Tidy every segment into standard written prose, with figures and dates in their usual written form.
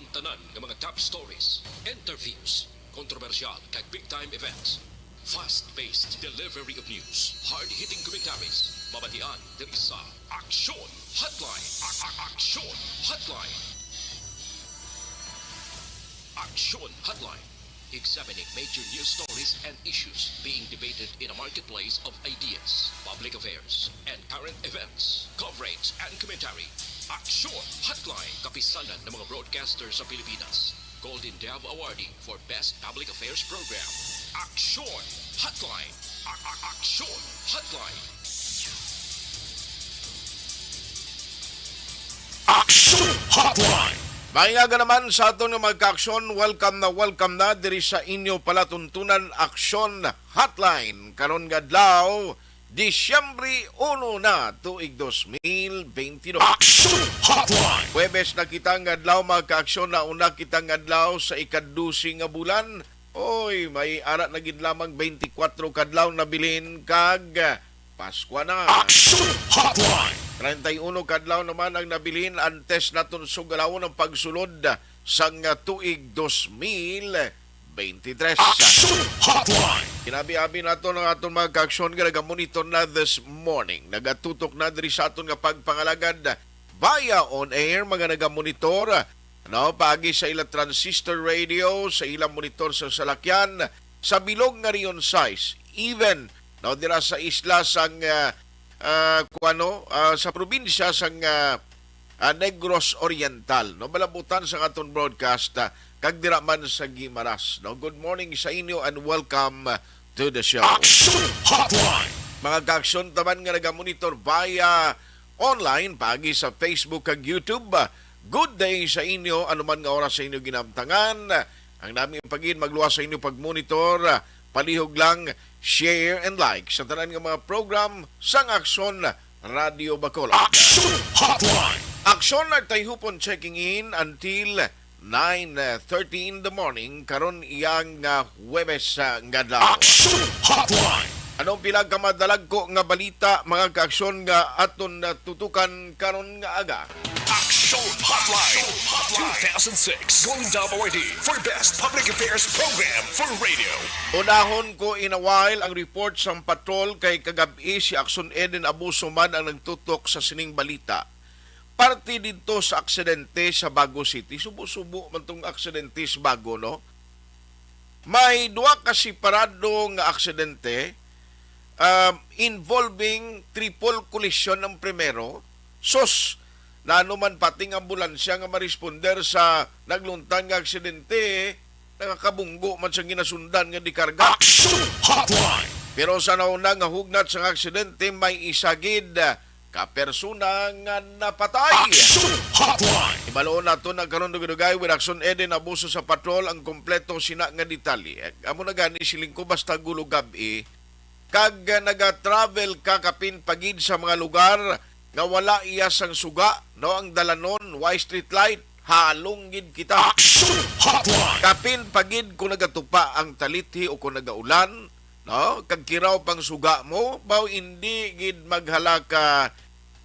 tanan ng mga top stories, interviews, kontrobersyal kag big-time events. Fast-paced delivery of news, hard-hitting commentaries, mabatian diri sa Aksyon Hotline. Aksyon Hotline. Aksyon Hotline. Examining major news stories and issues being debated in a marketplace of ideas, public affairs, and current events. Coverage and commentary. Aksyon Hotline. Kapisanan ng mga broadcasters sa Pilipinas. Golden Dove Awardee for Best Public Affairs Program. Aksyon Hotline. Aksyon Hotline. Aksyon Hotline. Mahingaga naman sa ato ng magka-aksyon, welcome na diri sa inyo palatuntunan Aksyon Hotline. Karon nga adlaw, Disyembre 1 na tuig 2022. Aksyon Hotline. Huwebes na kita nga adlaw magka-aksyon na una kita nga adlaw sa ikadusi nga bulan. Oy, may ara na gid lamang 24 kadlaw na bilin kag Pasko na. Aksyon Hotline. 31 kadlaw naman ang nabilin antes naton sugalawon ang pagsulod sa tuig 2023. Aksyon Hotline. Kinabi-abi nato ng aton mga ka-aksyon nga nagamonitor na this morning. Nagatutok na diri sa aton nga pagpangalagad via on air mga nagamonitor. Pagi sa ilang transistor radio, sa ilang monitor sa salakyan, sa bilog nga riyon size. Even dira sa isla sang sa probinsya sang Negros Oriental, balabutan sa aton broadcast kag dira man sa Guimaras. Good morning sa inyo and welcome to the show. Aksyon Hotline. Mga ka-aksyon taman nga nagamonitor via online pagi sa Facebook kag YouTube. Good day sa inyo anuman nga oras sa inyo ginamtangan. Ang namin pagin magluwas sa inyo pagmonitor, palihog lang share and like sa tanan nga mga program sang Aksyon Radio Bacolod. Aksyon Hotline. Aksyon na tayo hupon checking in until 9:30 in the morning karon iyang Huwebes nga adlaw. Aksyon Hotline. Anong pinagkamadalag ko nga balita mga ka-aksyon nga aton tutukan karon nga aga? Aksyon Hotline. 2006 Golden Dove Awardee for Best Public Affairs Program for Radio. Unahon ko in a while ang report sang patrol kay kagabi si Aksyon Eden Abuso man ang nagtutok sa sining balita. Parte dito sa aksidente sa Bago City. Subo-subo man tong aksidente sa Bago, no? May duwa ka separado nga aksidente involving triple collision ng primero. Na anuman pating ambulansya nga maresponder sa nagluntang nga aksidente, nakakabunggo man sa ginasundan nga di karga. Aksyon Hotline. Pero sa nauna nga hugnat sa aksidente, may isagid ka persona nga napatay. Aksyon Hotline. Ibaloon nato nagkaroon dugay with Aksyon Eden Abuso sa patrol ang kompleto sina nga detalye. Amo na gani siling ko basta gulo gabi kag naga-travel ka kapin pagid sa mga lugar nga wala iya sang suga, ang dalanon, Y street light, halong gid kita. Aksyon Hotline. Kapin pagid kung nagatupa ang talithi o kung nagaulan, kag kiraw pang suga mo, baw hindi gid maghala ka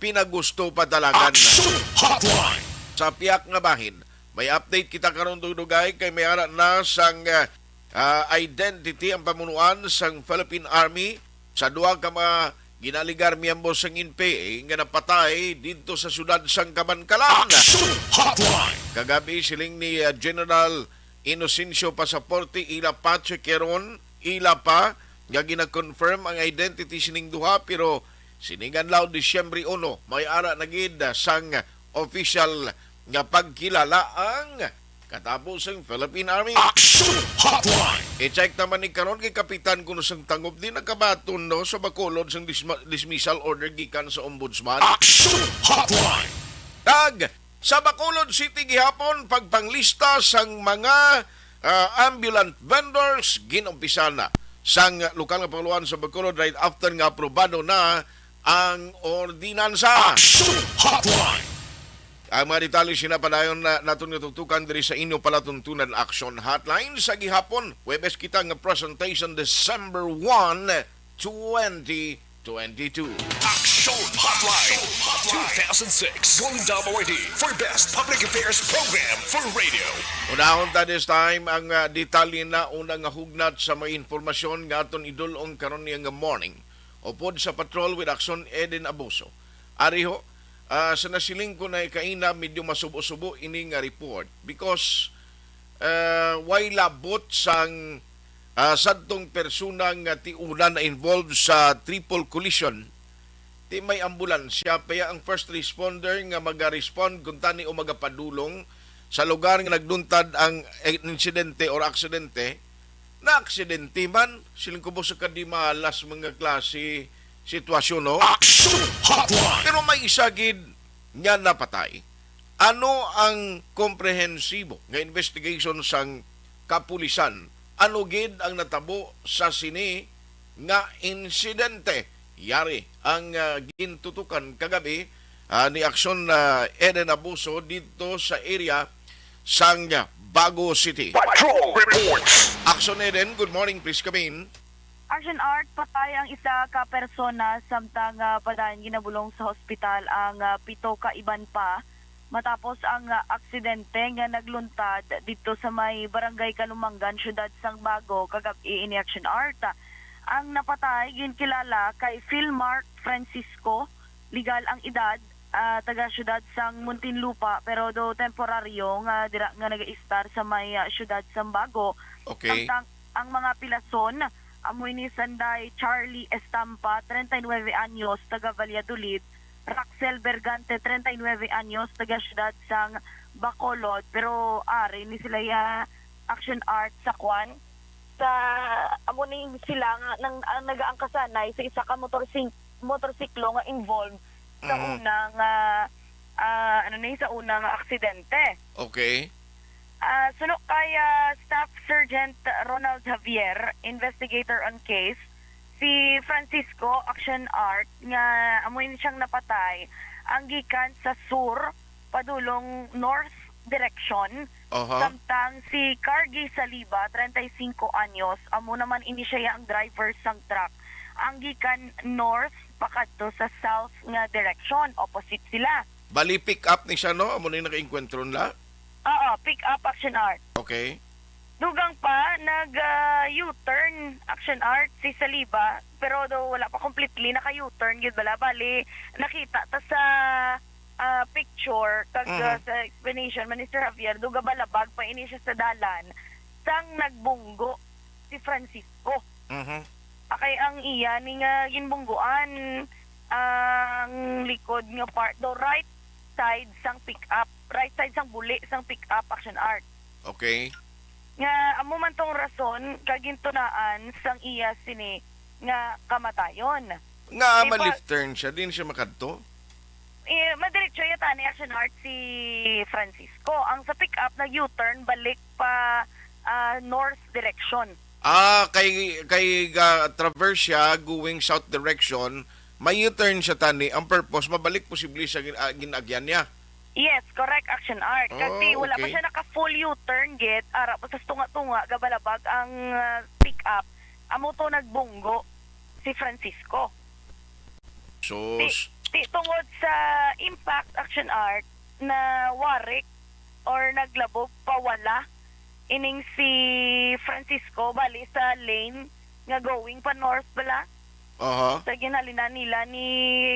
pinagusto pa talagan. Aksyon Hotline. Sa piyak nga bahin, may update kita karon dugay kay may ara na sang identity ang pamunuan sang Philippine Army sa duha ka mga ginaligar miyembro sang INPE nga napatay dito sa syudad sang Kabankalan. Aksyon Hotline. Kagabi siling ni General Inocencio Pasaporte ila Pache Queron ila pa nga gina-confirm ang identity sining duha pero siningan law Disyembre 1 may ara na gid sang official nga pagkilala ang katapos ang Philippine Army. Aksyon Hotline. I-check naman ni karon kay Kapitan kuno sang tangob din nakabaton sa Bacolod sang dismissal order gikan sa ombudsman. Aksyon Hotline. Tag sa Bacolod City gihapon pagpanglista sang mga ambulant vendors ginumpisa na sang lokal nga panguluan sa Bacolod right after nga aprobado na ang ordinansa. Aksyon Hotline. Ang mga detalye sinapadayon na naton nga tutukan diri sa inyo palatuntunan Aksyon Hotline sa gihapon. Huwebes kita nga presentation December 1, 2022. Aksyon Hotline 2006 Golden Award for Best Public Affairs Program for Radio. Unahon ta this time ang detalye na unang hugnat sa mga informasyon nga aton idulong karon nga morning. Upod sa patrol with Action Eden Abuso. Ariho, sa nasiling ko na ikaina medyo masubo-subo ini nga report because way labot sang sadtong persona nga tiuna na involved sa triple collision. Di may ambulansya kaya ang first responder nga maga-respond kung tani o magapadulong sa lugar nga nagduntad ang insidente or aksidente na aksidente man siling kubo sa kadimalas mga klase sitwasyon no. Action Hotline. Pero may isa gid nga napatay. Ano ang komprehensibo nga investigation sang kapulisan? Ano gid ang natabo sa sini nga insidente? Yari ang gintutukan kagabi ni Action Eden Abuso dito sa area sang Bago City. Patrol reports. Action Eden, good morning, please come in. Action Art, patay ang isa ka persona samtang padayon ginabulong sa hospital ang pito ka iban pa matapos ang aksidente nga nagluntad dito sa may barangay Kalumangan, syudad sang Bago kagabi ini Action Art. Ang napatay ginkilala kay Philmark Francisco, legal ang edad, taga syudad sang Muntinlupa pero do temporaryo nga dira nga naga-istar sa may syudad sang Bago. Okay. Samtang ang mga pilason amoy ni Sanday Charlie Estampa, 39 anyos, taga Valladolid, Raxel Bergante, 39 anyos, taga syudad sang Bacolod, pero ari ni sila Action Art sa Kwan. Sa amo ni sila nga nang nagaangkasanay sa isa ka motorsiklo nga involved sa unang sa unang aksidente. Okay. Sunod kay Staff Sergeant Ronald Javier, investigator on case, si Francisco Action Art nga amoy ni siyang napatay ang gikan sa sur padulong north direction. Samtang si Cargi Saliba, 35 anyos, amo naman ini siya ang driver sang truck. Ang gikan north pakadto sa south nga direction, opposite sila. Bali pick up ni siya no, amo ni naka-encuentro na. Oo, pick up Action Art. Okay. Dugang pa, nag-U-turn Action Art si Saliba, pero do wala pa completely naka-U-turn, yun bala. Bali, nakita ta sa picture, kag sa explanation, Minister Javier, duga balabag pa ini siya sa dalan, sang nagbunggo si Francisco. Akay ang iya, ni nga ginbungguan ang likod nga part, do right side sang pick-up, right side sang buli sang pick-up Action Art. Okay. Nga amo man tong rason kagintunaan sang iya sini nga kamatayon. Nga ma-left turn siya, din siya makadto. Madiretso yata ni Action Art si Francisco. Ang sa pick-up na U-turn balik pa north direction. Kay traverse siya going south direction, may U-turn siya tani. Ang purpose, mabalik posible sa ginagyan niya. Yes, correct Action Art. Kasi wala pa siya naka-full U-turn gate. Ara pa sa tunga-tunga, gabalabag ang pick-up. Amo to nagbunggo si Francisco. So, tungod sa impact Action Art na warik or naglabog pawala ining si Francisco bali sa lane nga going pa north bala. Sa ginhalinan nila ni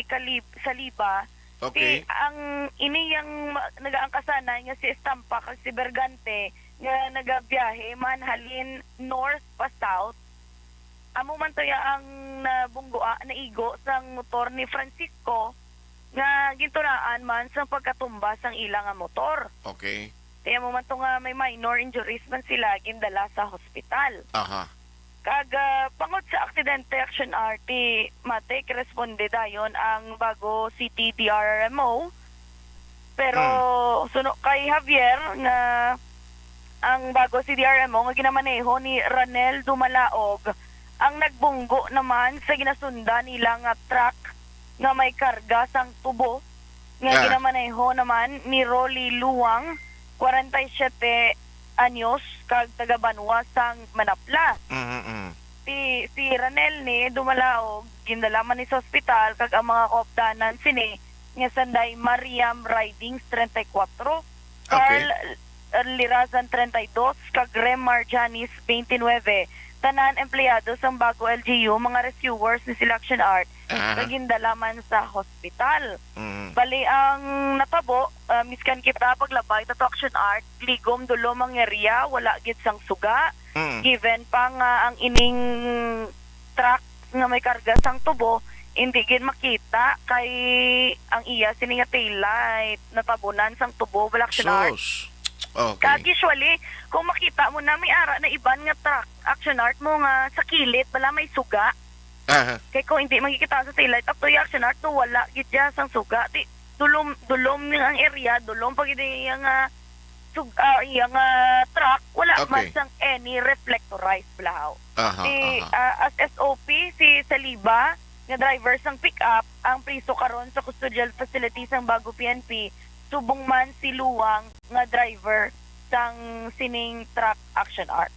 Saliba. Okay. Ang iniyang nagaangkasanay nga si Estampa kag si Bergante nga nagabiyahe man halin north pa south. Amo man to ang nabunggua naigo sang motor ni Francisco nga gintunaan man sa pagkatumba sang ilang nga motor. Okay. Kaya mo man to nga may minor injuries man sila gindala sa hospital. Kag pangod sa aksidente Action RT, Matek responde dayon ang Bago City DRMO. Pero suno kay Javier nga ang Bago City DRMO nga ginamaneho ni Ranel Dumalaog ang nagbunggo naman sa ginasunda nila nga truck nga may karga sang tubo nga ginamaneho naman ni Rolly Luwang, 47 anyos, kag taga Banwa sang Manapla. Si Ranel ni dumalaog, gindala man ni sa ospital, kag ang mga kopdanan sini nga sanday Mariam Ridings 34, Carl Lirazan 32, kag Remar Janis 29. Tanan empleyado sa bago LGU, mga rescuers ni Selection Art, nagindalaman sa hospital. Bali ang natabo, miskan kita paglabay ta Action Art, ligom dulo mga area, wala gid sang suga. Given pa nga ang ining truck nga may karga sang tubo, hindi gid makita kay ang iya sini nga taillight natabunan sang tubo wala Action Art. Okay. Kag usually, kung makita mo na may ara na iban nga truck, Action Art mo nga sa kilid, wala may suga. Kaya kung hindi makikita sa taillight, after yung Action Art, to wala gidya sang suga. Di, dulom ang area, dulom pag yung truck, wala man sang any reflectorized blahaw. As SOP, si Saliba, nga driver sang pick-up, ang priso karon sa custodial facilities ng Bago PNP, subong man si Luwang nga driver sang sining truck Action Art.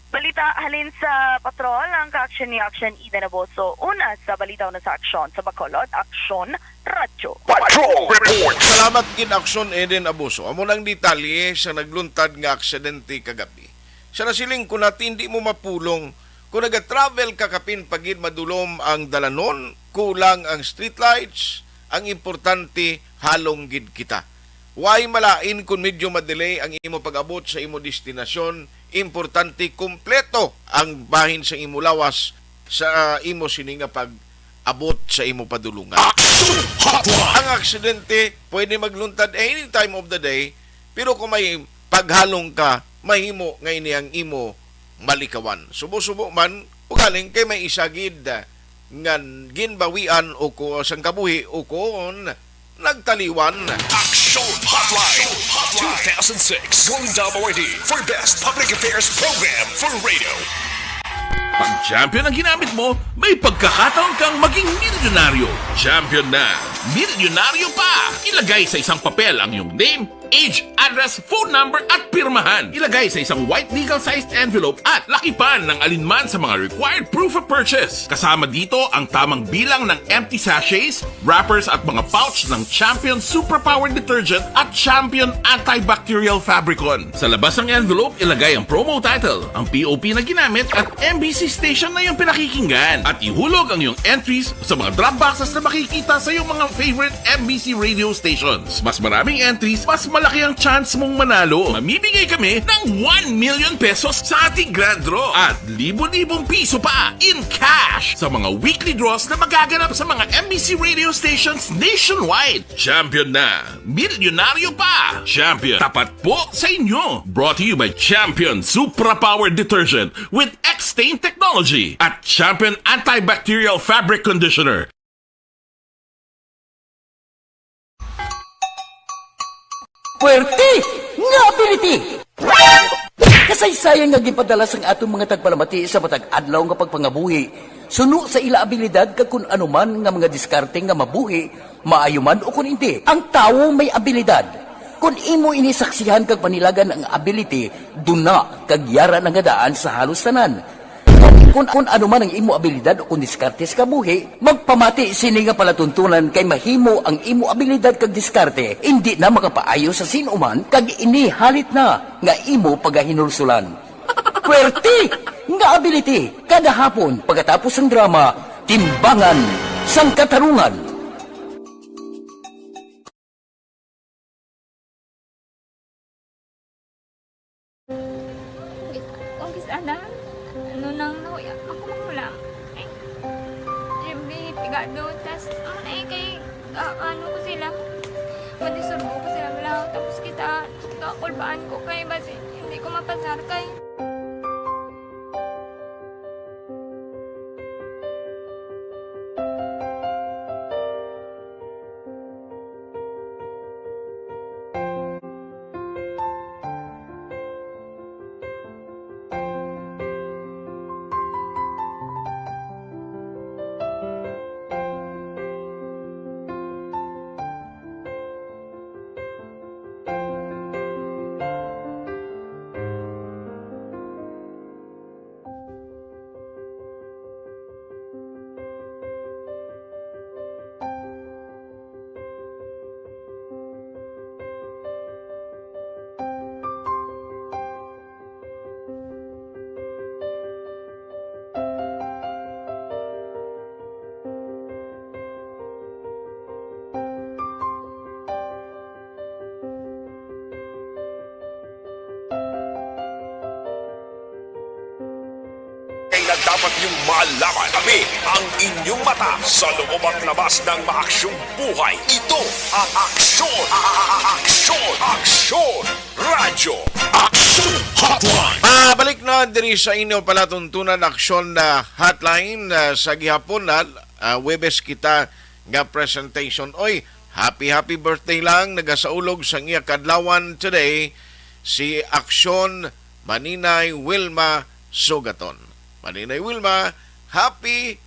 Balita halin sa patrol ang ka-action ni Action Ida Naboso. Una sa balita na sa aksyon sa Bacolod, Action Radyo. Patrol Report! Salamat kin Action Eden Abuso. Amo nang detalye sa nagluntad nga aksidente kagabi. Sa nasiling kung natin hindi mo mapulong, kung nag-travel ka kapin pagid madulom ang dalanon, kulang ang streetlights, ang importante halong gid kita. Why malain kung medyo madelay ang imo pag-abot sa imo destinasyon, importante kumpleto ang bahin sa imo lawas sa imo sininga pag-abot sa imo padulungan. Ang aksidente pwede magluntad any time of the day, pero kung may paghalong ka, mahimo ngayon ang imo malikawan. Subo-subo man, ugaling kay may isagid ngan ginbawian o ko sang kabuhi o kon nagtaliwan. Action Hotline 2006 Golden Dome Award for Best Public Affairs Program for Radio. Pag champion ang ginamit mo, may pagkakataon kang maging milyonaryo. Champion na, milyonaryo pa! Ilagay sa isang papel ang iyong name, age, address, phone number at pirmahan. Ilagay sa isang white legal-sized envelope at lakipan ng alinman sa mga required proof of purchase. Kasama dito ang tamang bilang ng empty sachets, wrappers at mga pouch ng Champion Superpower Detergent at Champion Antibacterial Fabricon. Sa labas ng envelope, ilagay ang promo title, ang POP na ginamit at MBC station na yung pinakikinggan. At ihulog ang iyong entries sa mga drop boxes na makikita sa iyong mga favorite MBC radio stations. Mas maraming entries, mas malaki ang chance mong manalo. Mamimigay kami ng 1 million pesos sa ating grand draw at libo-libong piso pa in cash sa mga weekly draws na magaganap sa mga MBC radio stations nationwide. Champion na, milyonaryo pa. Champion, tapat po sa inyo. Brought to you by Champion Supra Power Detergent with X-Stain Technology at Champion Antibacterial Fabric Conditioner. Puwerte nga ability! Kasaysayan nga gipadala sang atong mga tagpalamati sa matag adlaw nga pagpangabuhi. Suno sa ila abilidad kag kun anuman nga mga diskarte nga mabuhi, maayo man o kun hindi. Ang tawo may abilidad. Kung imo inisaksihan kag panilagan ang ability, duna kag yara nga daan sa halos tanan. Kung ano man ang imo abilidad o kung diskarte sa kabuhi, magpamati sini nga palatuntunan kay mahimo ang imo abilidad kag diskarte, hindi na makapaayo sa sinuman kag ini halit na nga imo pagahinulsulan. Puwerte nga ability kada hapon pagkatapos ng drama, Timbangan sang Katarungan. Kulbaan ko kay basi hindi ko mapasar kay dapat niyong malaman. Kami ang inyong mata sa loob at labas ng maaksyong buhay. Ito ang Aksyon! Aksyon! Radyo Aksyon Hotline! Balik na diri sa inyo palatuntunan aksyon na hotline sa gihapon na Webes kita nga presentation. Oy, happy birthday lang nagasaulog sa iya kadlawan today si Aksyon Maninay Wilma Sugaton. Maninay Wilma, happy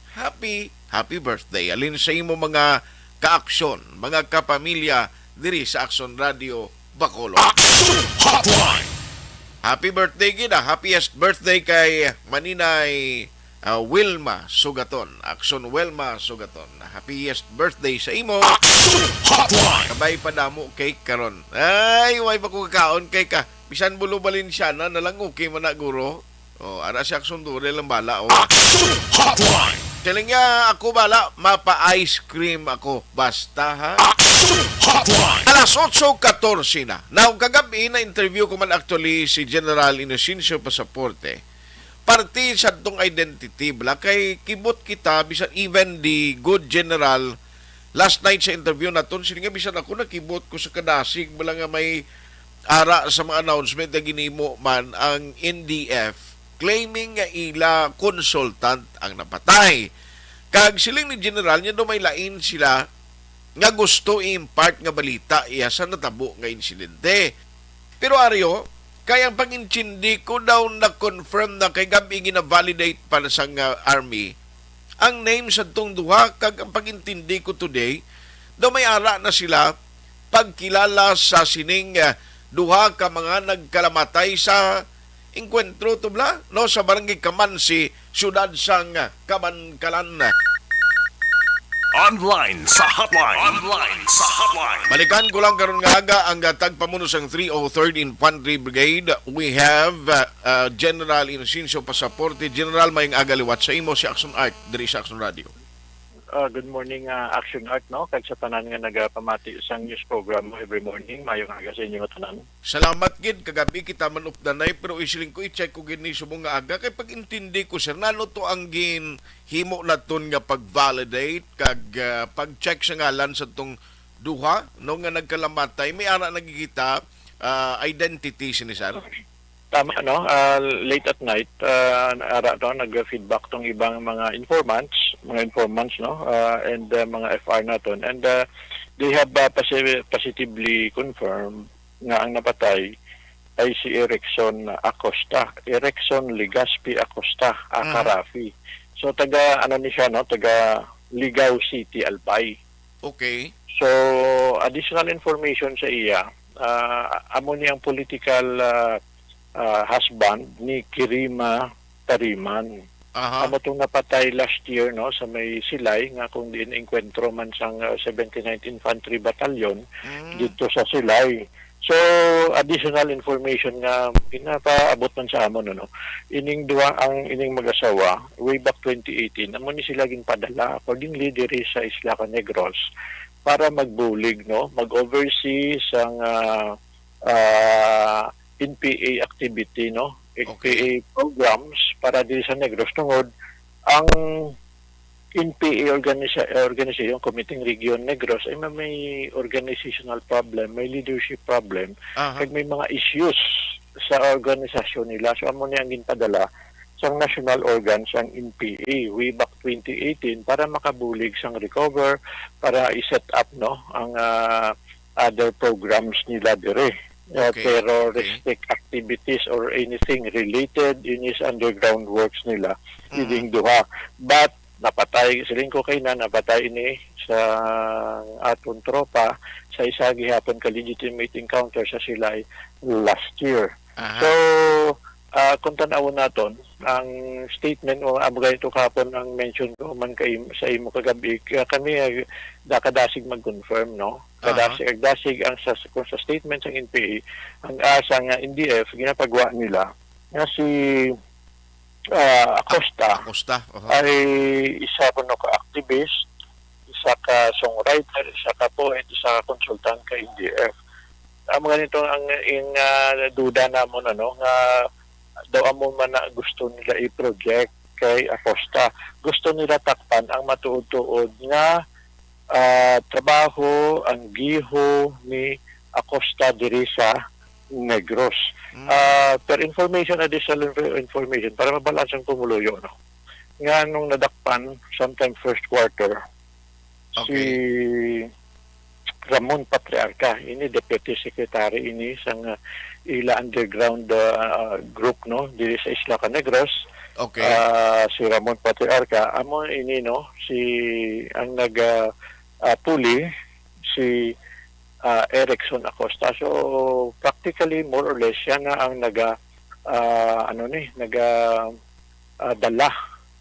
birthday. Alin sa imo mga kaaksyon, mga kapamilya diri sa Aksyon Radio Bacolod. Aksyon Hotline! Happy birthday gid, happiest birthday kay Maninay Wilma Sugaton. Aksyon Wilma Sugaton. Happiest birthday sa imo. Aksyon Hotline! Kabay pa damo cake karon. Ay, way pa ko kakaon cake ka. Bisan bulo Balenciana na lang okay man na guro. Oh, ara si Aksyon dure lang bala oh. Aksyon Hotline! Telling niya ako bala, mapa-ice cream ako. Basta ha. Aksyon Hotline! Alas 8:14 na. Now, kagabi na interview ko man actually si General Inocencio Pasaporte. Parti sa tong identity bala kay kibot kita bisan even the good general last night sa interview naton sila nga bisan ako nakibot ko sa kadasig bala nga may ara sa mga announcement na ginimo man ang NDF claiming nga ila consultant ang napatay. Kag siling ni General niya do may lain sila nga gusto i-impart nga balita iya sa natabo nga insidente. Pero Aryo, kaya ang pag-intindi ko daw na-confirm na kay gabi gina-validate para sa army ang name sa tong duha kag ang pag-intindi ko today daw may ara na sila pagkilala sa sining duha ka mga nagkalamatay sa inkwentro tubla no sa barangay Kamansi, siyudad sang Kamankalan. Online sa hotline. Balikan ko lang karon nga aga ang tagpamuno sang 303rd Infantry Brigade. We have General Inocencio Pasaporte. General, mayong aga liwat sa imo si Action Art diri sa Action Radio. Good morning, Action Art, no? Kag sa tanan nga nagapamati isang news program mo every morning, mayong aga sa inyo tanan. Salamat gid kagabi kita man updanay pero isiling ko i-check ko gid ni subong nga aga kay pag-intindi ko sir nano to ang gin himo naton nga pag-validate kag pag-check sa ngalan sa tong duha no nga nagkalamatay may ara nagkikita identity sini sir. Tama, no? Late at night, ara to, nag-feedback tong ibang mga informants, no? And mga FR naton. And they have positively confirmed nga ang napatay ay si Erickson Acosta. Erickson Legaspi Acosta, Akarafi. So, taga Ligao City, Albay. Okay. So, additional information sa iya, amo ni ang political husband ni Kirima Tariman. Amo itong napatay last year no sa may Silay nga kung diin enkwentro man sang 79th Infantry Battalion dito sa Silay. So additional information nga pinapaabot man sa amon no. Ining duwa ang ining mag-asawa way back 2018 amo ni sila ging padala accordingly diri sa Isla Canegros para magbulig no, mag-oversee sang NPA activity no, NPA programs para diri sa Negros tungod ang NPA organization Committing Region Negros ay may organizational problem, may leadership problem, kag may mga issues sa organisasyon nila. So amo ni ang ginpadala sa national organs ang NPA way back 2018 para makabulig sang recover para i-set up no ang other programs nila dire. Terroristic activities or anything related in his underground works nila leading duha. But napatay siling ko kay napatay ini sa aton tropa sa isa gihapon ka legitimate encounter sa Silay last year. So kung tanawon naton ang statement o amgay ito kapon ang mention ko man kay sa imo kagabi kami dakadasig mag-confirm no kadasig ang sa statement ng NPA ang asa nga NDF ginapagawa nila nga si Acosta ay isa ko no ka activist, isa ka songwriter, isa ka poet, isa ka consultant ka NDF. Mga ganito ang duda namon ano nga daw amo man na gusto nila i-project kay Acosta. Gusto nila takpan ang matuod-tuod nga trabaho ang giho ni Acosta diri sa Negros. Per additional information para mabalance ang pumuluyo, no? Nga nung nadakpan sometime first quarter, si Ramon Patriarca, ini deputy secretary ini sang ila underground group, no, diri sa Isla Canegros. Okay. Si Ramon Patriarca amo ini, no, si ang puli si Erickson Acosta. So practically more or less siya na ang dala,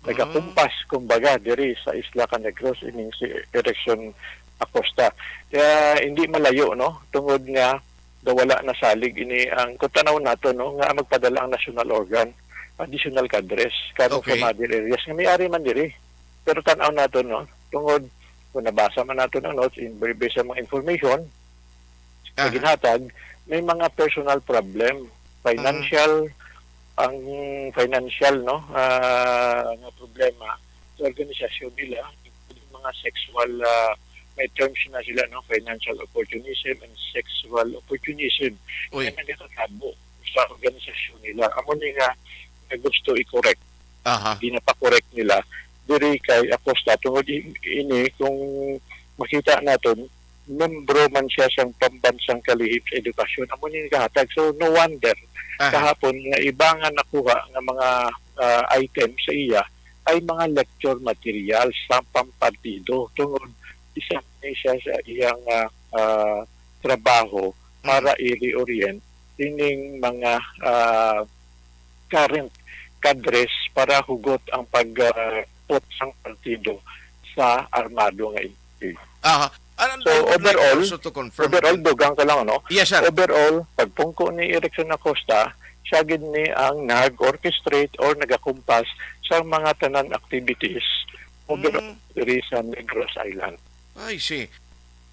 nagakumpas kumbaga diri sa Isla Canegros ining si Erickson Acosta. Kaya hindi malayo, no, tungod nga wala na salig ini ang kung tanaw nato, no, nga magpadala ang national organ additional cadres kadto sa mother areas nga may-ari man diri. Pero tanaw nato, no, tungod kung nabasa man nato ng notes in based sa mga information na ginhatag, may mga personal problem, financial ang financial, no, na problema sa organisasyon nila, including mga sexual may terms na sila, no, financial opportunism and sexual opportunism na nagkakatabo sa organisasyon nila. Amo ni nga gusto i-correct. Di na pa-correct nila diri kay Acosta. Tungod ini, kung makita natin, membro man siya sa pambansang kalihim sa edukasyon. Amo ni kahatag. So no wonder kahapon nga ibangan nakuha ng mga items sa iya ay mga lecture materials sa pampartido. Tungod isa siya sa iyang trabaho para i-reorient ining mga current cadres para hugot ang pagput sang partido sa armado nga MP. So overall, dugang ka lang, no? Yes, sir. Overall, pagpungko ni Erickson Acosta, siya gid ni ang nag-orchestrate or nagakumpas sa mga tanan activities overall diri sa Negros Island. I see.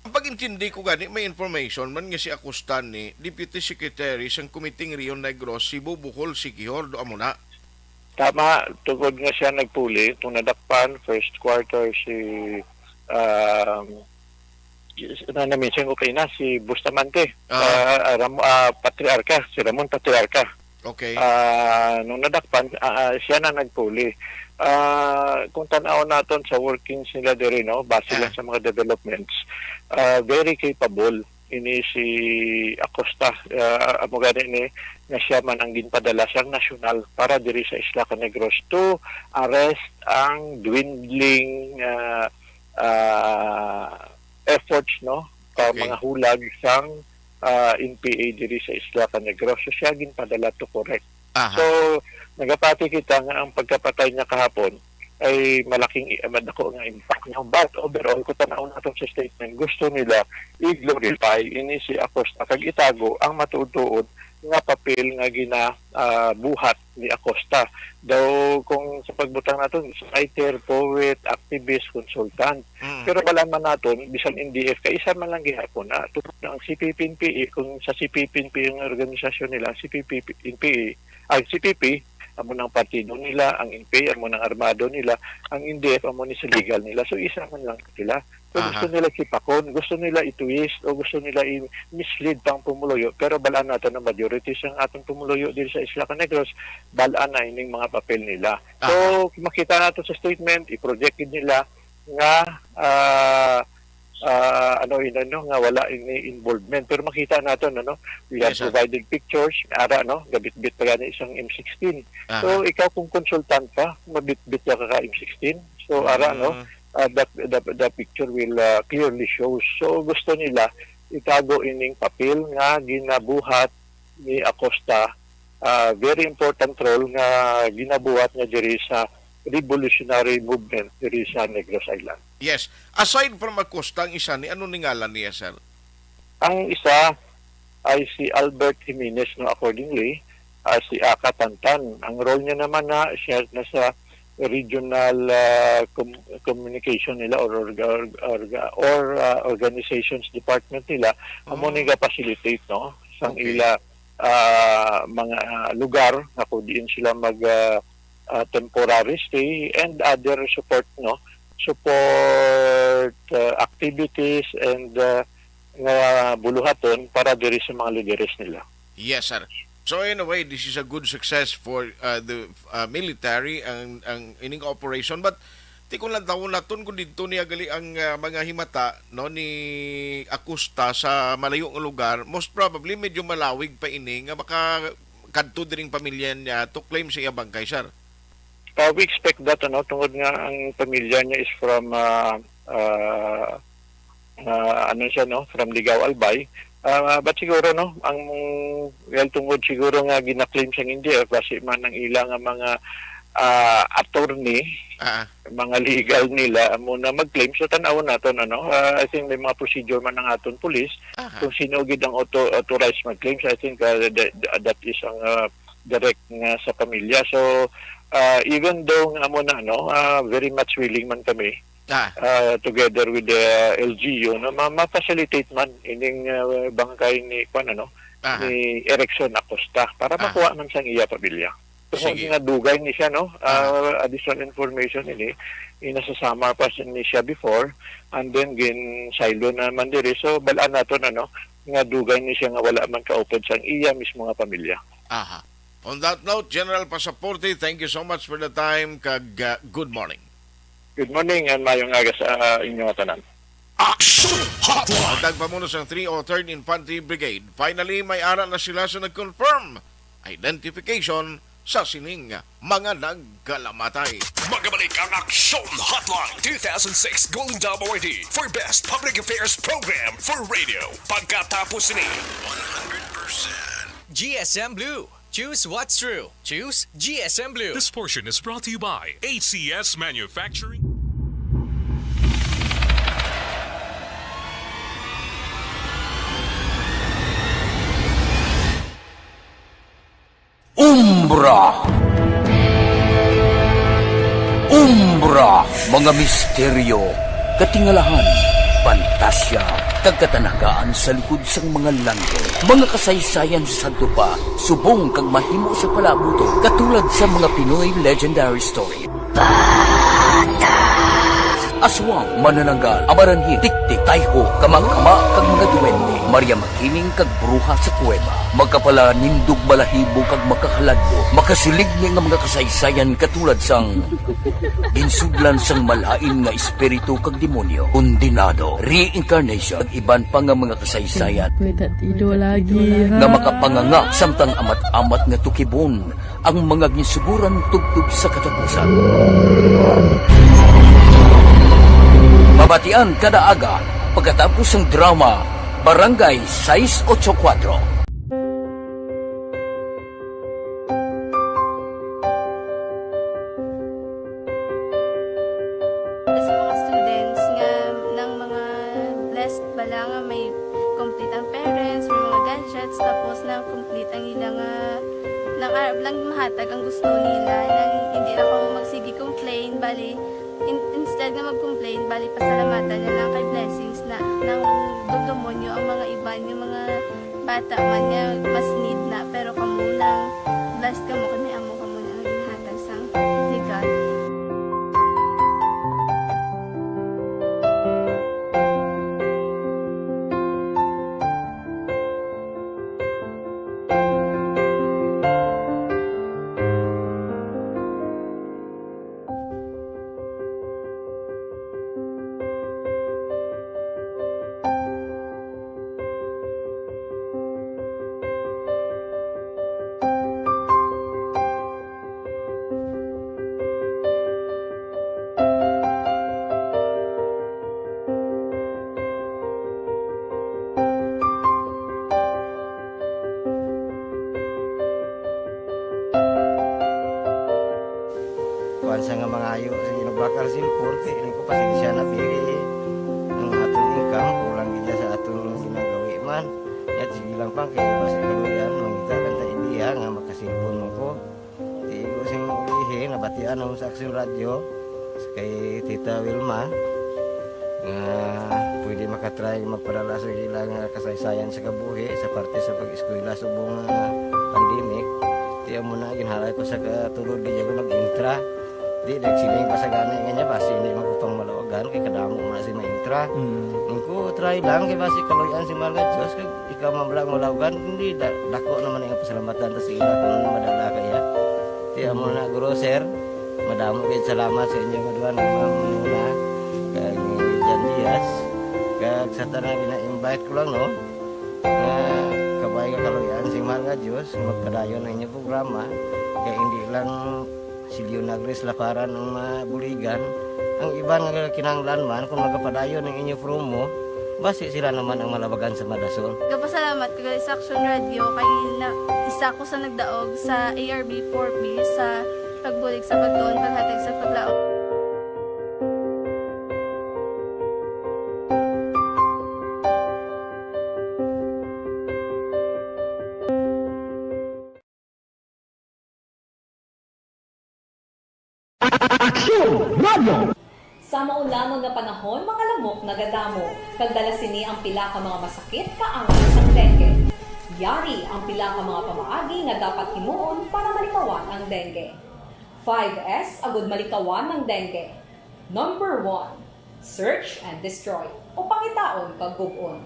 Ang pag-intindi ko gani, may information man nga si Acosta ni Deputy Secretary sang Committee Rio Negros, Cebu, Bohol, Siquijor, do amo na. Tama, tugod nga siya nagpuli itong nadakpan first quarter si na-mention ko kayo na si Bustamante, Patriarca, si Ramon Patriarca. Okay. Nung nadakpan, siya na nagpuli. Kung tanaw natin sa workings nila diri, no, base lang sa mga developments, very capable ini si Acosta. Amo gani ni nga siya man ang ginpadala sa national para diri sa Isla Canegros to arrest ang dwindling efforts, no, mga hulag sang NPA diri sa Isla Canegros. So siya ginpadala to correct. So nagapati kita nga ang pagkapatay niya kahapon ay malaking madako nga impact niya. But overall, kung tanaw natin sa statement, gusto nila i-glorify ini si Acosta kag itago ang matuod-tuod nga papel nga ginabuhat ni Acosta. Daw kung sa pagbutang natin, writer, poet, activist, consultant. Pero balan man natin, bisan NDF, kaisa man lang gihapon na tutod na ang CPP-NPA, kung sa CPP-NPA yung organisasyon nila, CPP, amo ng partido nila, ang NPA, amo ng armado nila, ang NDF, amo ni sa legal nila. So isa man lang sila. So gusto nila kipakon, gusto nila i-twist, o gusto nila i-mislead pang pumuluyo. Pero balaan natin ang majority sa atong pumuluyo dito sa Isla Canegros, balaan na ining mga papel nila. So makita natin sa statement, i-project nila nga nga wala ini involvement, pero makita natin, no, we have provided pictures ara, no, gabit-bit pa gani isang M16. So ikaw kung consultant ka, mabit-bit ka M16, so ara, no, the picture will clearly shows. So gusto nila itago ining papel nga ginabuhat ni Acosta, very important role nga ginabuhat niya diri sa revolutionary movement diri sa Negros Island. Yes. Aside from Acosta, ang isa ni ano ni ngalan niya, sir? Ang isa ay si Albert Jimenez, no, accordingly, si Aka Tantan. Ang role niya naman na siya nasa regional communication nila or organizations department nila, amo ni ga-facilitate, no, sang ila mga lugar na kung diin sila temporary stay and other support activities and nga buluhaton para diri sa mga lideres nila. Yes, sir. So in a way, this is a good success for the military ang ining operation, but ti ko lang taon naton kung dito niya gali ang mga himata no ni Acosta sa malayo nga lugar, most probably medyo malawig pa ini nga baka kadto diring pamilya niya to claim siya bangkay, sir. We expect that tungod nga ang pamilya niya is from from Ligao Albay. But siguro ang tungod siguro nga gina-claim sa India base man ang ilang mga attorney, mga legal nila muna mag-claim so tan-awon naton I think may mga procedure man ng aton police kung sino gid ang authorized mag-claim. So I think that is ang direct nga sa pamilya. So even though nga muna very much willing man kami together with the LGU ma-facilitate man ining bangkay ni ni Erickson Acosta para makuha man sang iya pamilya. Kung nga dugay ni siya additional information ini inasasama pa ni siya before and then gin silo na man diri so balaan naton nga dugay ni siya nga wala man kaupod sang iya mismo nga pamilya. On that note, General Pasaporte, thank you so much for the time kag good morning. Good morning and mayong aga sa inyong tanan. Action Hotline! Ang tagpamuno sa 303rd Infantry Brigade. Finally, may ara na sila sa nag-confirm identification sa sining mga nagkalamatay. Magabalik ang Action Hotline 2006 Golden Dome Award for Best Public Affairs Program for Radio. Pagkatapos ni 100% GSM Blue. Choose what's true. Choose GSM Blue. This portion is brought to you by ACS Manufacturing. Umbra! Umbra! Mga misteryo, katingalahan, pantasya, kagkatanagaan sa likod sang mga langit. Mga kasaysayan sa Santo Pa, subong kag mahimo sa palabuto, katulad sa mga Pinoy legendary story. Aswang, manananggal, amaranhi, tiktik, tayho, kamang-kama, kag mga duwende, Maria Makining kag bruha sa kuweba, magkapala nindog balahibo kag makahaladlo, makasilig ni nga mga kasaysayan katulad sang ginsudlan sang malain nga espiritu kag demonyo, kondinado, reincarnation, kag iban pa nga mga kasaysayan nga makapanganga samtang amat-amat nga tukibon ang mga ginsuguran tugtog sa katapusan. Mabatian kada aga pagkatapos ng drama Barangay 684. Sa mga students nga ng mga blessed bala nga may complete ang parents, may mga gadgets, tapos na complete ang ilang lang mahatag ang gusto nila nang hindi na ako magsigi complain bali instead nga mag-complain, bali pasalamatan na lang kay blessings na nang demonyo ang mga iba yung mga bata man niya mas need na pero kamo lang blessed kamo kami amo kamo na ginhatag sang ni God. Sa nga mga ayo sa ginubakal silpur ini ko pasensya na pili ang atong income kulang gid sa atong ginagawi man at sige lang pang kay basta kaluyan mangita kan ta India nga makasilpon mo ko di ko sing ulihi nabatian ang sa Action Radio kay Tita Wilma nga pwede makatry magpadala sa ilang kasaysayan sa kabuhi sa parte sa pag-eskwela subong pandemic Tiyan mo na, ginhalay ko sa katulog di ko nag-intra. Di, nagsiling pa sa gana nga basi hindi magupang malawagan, kay kadamo mo na si ma-intra. Ko try lang, kay basi kaloyan si Marga Diyos, kay ikaw mamalang malawagan, hindi, dako naman yung pasalamatan sa ila kung madala kaya. Tiyan mo na, guro, sir, madamo kayo salamat sa inyo maduan ng mamuna, kay Jan Diaz, kag sa tanang ina-invite ko lang, no, kabay ka kaloyan si Marga Diyos, magpadayon ng inyong programa, kaya hindi lang si Leonagres laparan ng buligan. Ang iba nga kinanglan man, kung magpadayon ng inyong promo, basi sila naman ang malabagan sa Madasol. Kapasalamat ko sa Action Radio, kay isa ko sa nagdaog sa ARB 4B sa pagbulig sa pagtuon, paghatag sa paglaog. Sa maulamang nga panahon, mga lamok nagadamo. Kagdala sini ang pila ka mga masakit kaangay sang dengue. Yari ang pila ka mga pamaagi nga dapat himuon para malikawan ang dengue. 5S agud malikawan ng dengue. Number 1, search and destroy o pangitaon kag gub-on.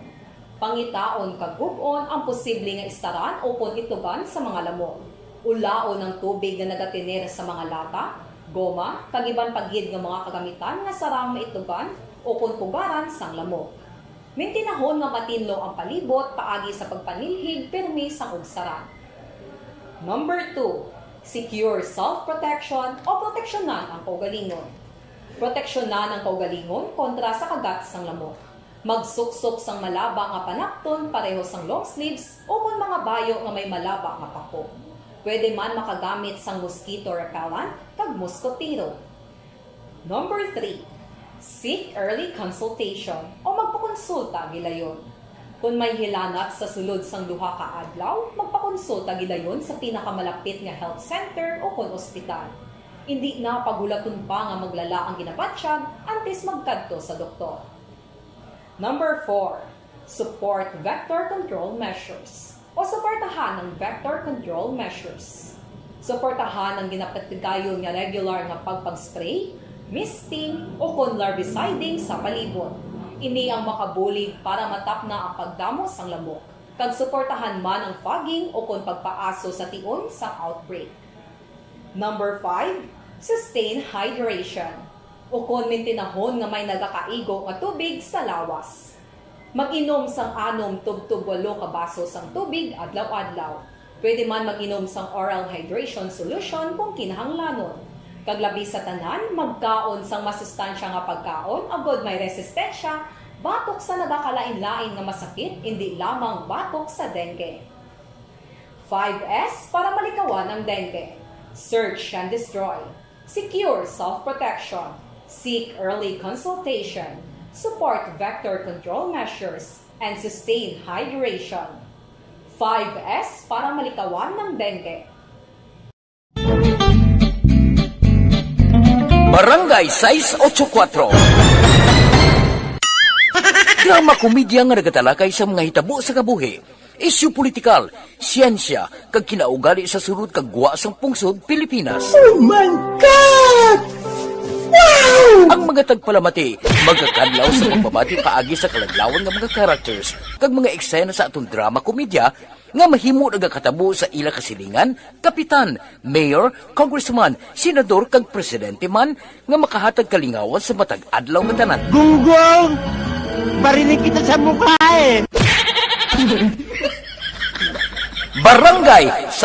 Pangitaon kag gub-on ang posible nga istaran o pon itugan sa mga lamok. Ulaon ng tubig nga nagatinir sa mga lata, goma, kagiban paggid ng mga kagamitan nga sarang maitugan o kunpugaran sang lamok. Mintinahon nga matinlo ang palibot paagi sa pagpanilhig permi sang ugsaran. Number 2, secure self-protection o proteksyonan ang kaugalingon. Proteksyonan ang kaugalingon kontra sa kagat sang lamok. Magsuksok sang malaba nga panakton pareho sang long sleeves o kung mga bayo nga may malaba nga pako. Pwede man makagamit sang mosquito repellent kag mosquitero. Number 3, seek early consultation o magpakonsulta gilayon. Kung may hilanat sa sulod sang duha ka adlaw, magpakonsulta gilayon sa pinakamalapit nga health center o kon ospital. Hindi na pagulaton pa nga maglala ang ginapatyag antes magkadto sa doktor. Number 4, support vector control measures o suportahan ng vector control measures. Suportahan ang ginapatigayon nga regular nga pagpag-spray, misting o kon larviciding sa palibot. Ini ang makabulig para matap na ang pagdamo sang lamok. Kag suportahan man ang fogging o kon pagpaaso sa tion sa outbreak. Number 5, sustain hydration o kon mintinahon nga may nagakaigo nga tubig sa lawas. Mag-inom sang 6 tub-tub 8 ka baso sang tubig adlaw-adlaw. Pwede man mag-inom sang oral hydration solution kung kinahanglanon. Kaglabi sa tanan, magkaon sang masustansya nga pagkaon, agod may resistensya, batok sa nagakalain-lain nga masakit, hindi lamang batok sa dengue. 5S para malikawan ang dengue. Search and destroy. Secure self-protection. Seek early consultation. Support vector control measures, and sustain hydration. 5S para malikawan ng dengue. Barangay 684 Drama komedya nga nagatalakay sa mga hitabo sa kabuhi, isyu politikal, siyensya, kag kinaugali sa sulod kag guwa sang pungsod Pilipinas. Oh my God! Wow! Ang mga tagpalamati, magkakadlaw sa pagbabati paagi sa kalaglawan ng mga characters kag mga eksena sa atong drama komedya nga mahimo nagakatabo sa ila kasilingan, kapitan, mayor, congressman, senador kag presidente man nga makahatag kalingawan sa matag adlaw nga tanan. Gunggong! Barinig kita sa mukha eh! Barangay sa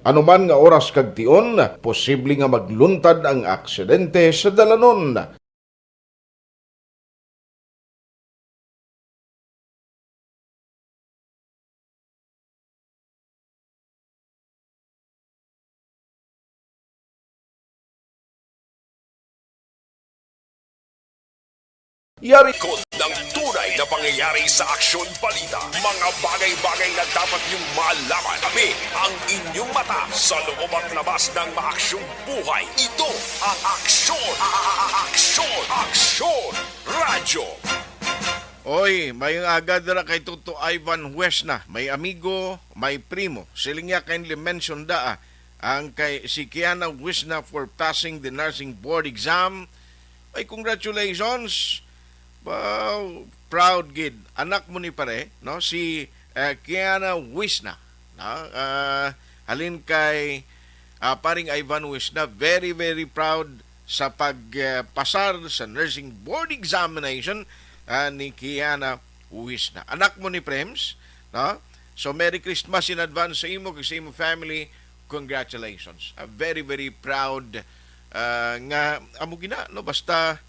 Anuman nga oras kag tion, posible nga magluntad ang aksidente sa dalanon. Yari Ikot ng tunay na pangyayari sa aksyon balita. Mga bagay-bagay na dapat niyong malaman. Kami ang inyong mata sa loob at labas ng maaksyong buhay. Ito ang Aksyon! Aksyon! Aksyon! Radyo! Oy, may agad na kay Tuto Ivan West na. May amigo, may primo. Siling niya kindly mention da ang kay si Kiana Wisna for passing the nursing board exam. Ay, congratulations. Wow, proud gid. Anak mo ni pare, no? Si Kiana Wisna. No? Halin kay paring Ivan Wisna, very very proud sa pagpasar sa nursing board examination ni Kiana Wisna. Anak mo ni Prems, no? So Merry Christmas in advance sa imo kag sa imo family. Congratulations. Very very proud nga amo gina, no? Basta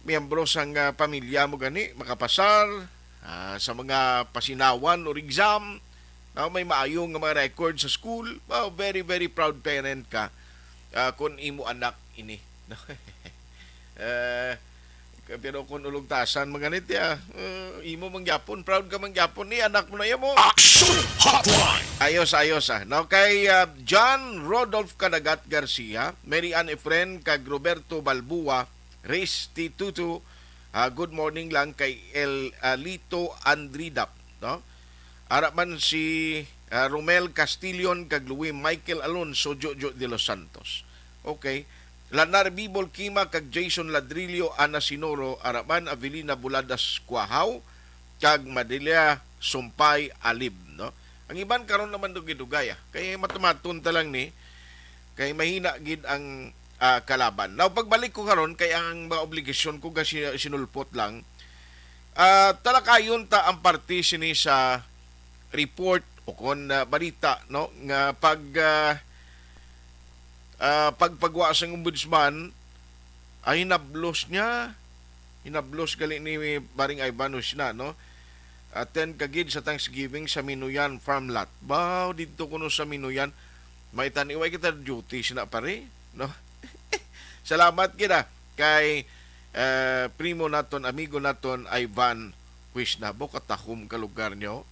miyembro sang pamilya mo gani makapasar sa mga pasinawan or exam, no? May maayong nga mga record sa school. Wow, very very proud parent ka kung imo anak ini. No? Pero kung ulugtasan mga ganit imo mangyapon, proud ka mangyapon ni anak mo na mo. Action Hotline! Ayos no? Kay John Rodolph Canagat Garcia, Mary Ann Efren, kag Roberto Balbua, Riz Titutu, good morning lang kay Lito Andridap, no? Araman si Romel Castillon kag Louis Michael Alonso Jojo de los Santos. Okay. Lanar Bibol Kima kag Jason Ladrillo Ana Sinoro Araman Avelina Buladas Kuahaw kag Madelia Sumpay Alib, no? Ang iban karon naman dugay-dugay kay matamaton ta lang ni kay mahina gid ang kalaban. Now pagbalik ko karon kay ang mga obligasyon ko ga sinulpot lang. Talakayon ta ang parte sini sa report o kon balita, no, nga pagpagwa sa ombudsman ay hinablos gali ni Baring Ivanus na, no? Attend kagid sa Thanksgiving sa Minuyan Farmlot. Bao dito kuno sa Minuyan may taniway kita duty na pare, no? Salamat kita kay primo naton, amigo naton Ivan Wisna. Bo katahom ka lugar nyo.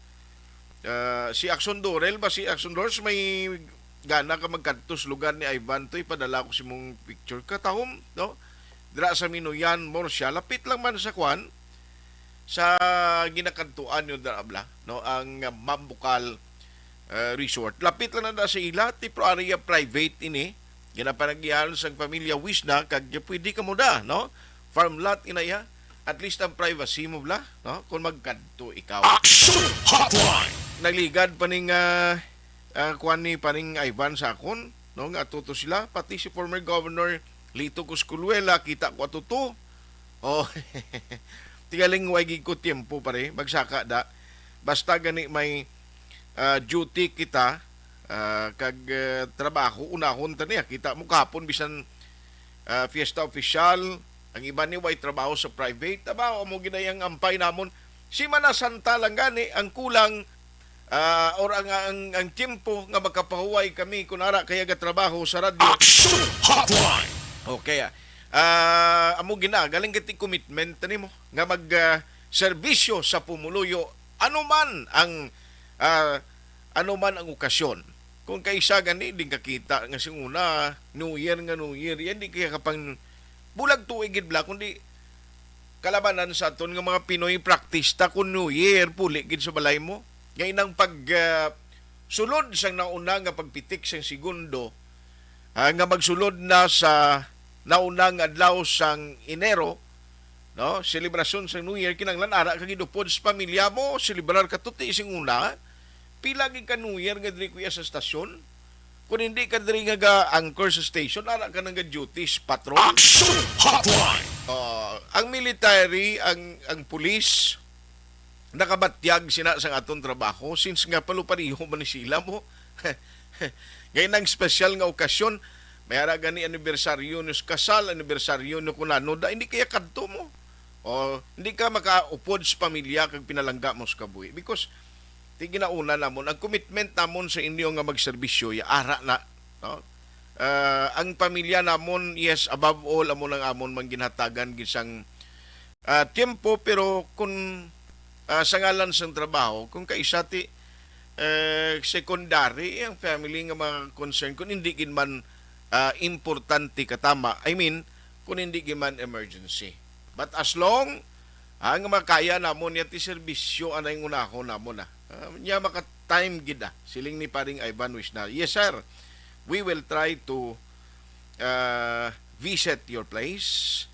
Si Axon Dorel ba? Si Axon Dorel may gana ka magkantos lugar ni Ivan to, ipadala ko si mong picture katahom, no? Dira sa Minuyan Morsya, lapit lang man sa kwan sa ginakantuan yung darabla, no? Ang Mambukal Resort, lapit lang na sa ila, tipo area private ini ginapanagyahan sa pamilya Wisna kag pwede ka mo da, no? Farm lot inaya, at least ang privacy mo bla, no? Kung magkanto ikaw. Action Hotline! Nagligad pa ning kuan ni paring Ivan Sakon, no, nga atuto sila, pati si former governor Lito Cosculuela, kita ko atuto. Oh, tigaling wagi ko tiempo pare, magsaka da. Basta gani may duty kita, kag trabaho, unahon ta niya, kita mo kahapon bisan fiesta official, ang iba ni way trabaho sa private, trabaho mo ginayang ampay namon. Si Manasanta lang gani, ang kulang or ang tiempo nga magkapahuway kami kunara kaya trabaho sa radyo. Action Hotline! Okay. Amo gina galing kiti commitment nimo nga mag serbisyo sa pumuluyo anuman ang okasyon. Kung kaisa gani din kakita nga singuna New Year yan di kaya kapang bulag tuig gid bla kundi kalabanan sa aton nga mga Pinoy praktista kun New Year puli gid sa balay mo. Ngayon ang sulod sa nauna nga pagpitik sa segundo nga magsulod na sa naunang adlaw sang Enero, no? Selebrasyon sa New Year kinanglan ara kag idupod sa pamilya mo, celebrar ka tuti sing una, pila gid ka New Year nga diri kuya sa stasyon. Kung hindi ka diri nga anchor sa station, ara ka nang duties patrol. Action Hotline! Ang military, ang police nakabatyag sina sa aton trabaho since nga palupariho man sila mo. Ngayon ang special nga okasyon, may ara gani anibersaryo ni kasal, anibersaryo ni kunano, da hindi kaya kadto mo. O hindi ka makaupod sa pamilya kag pinalangga mo sa kabuhi because di ginauna namon ang commitment namon sa inyo nga magserbisyo ya ara na, no? Ang pamilya namon, yes, above all amon ang amon man ginhatagan gisang tiempo, pero kung sa ngalan sa trabaho, kung kaisa ti secondary ang family nga mga concern, kung hindi gid man importante katama, I mean kung hindi gid man emergency, but as long ang makaya namon yati serbisyo anay unahon namon niya maka time gid siling ni paring Ivan Wisna. Yes sir, we will try to visit your place.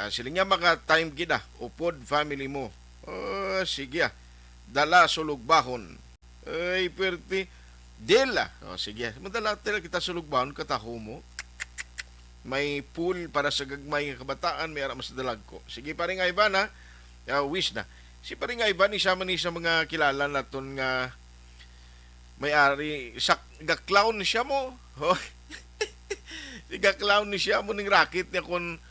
Sila nga maka-time gina, upod family mo. Sige, dala sulugbahon. Ay, perti. Dela. Sige, madala kita sulugbahon, kataho mo. May pool para sa gagmay kabataan, may aramas dalag ko. Sige, paring Ivan, ha? Wish na. Si paring Ivan, isama ni sa mga kilala naton nga may-ari, ga-clown siya mo. Ga-clown ni siya mo ng racket niya kung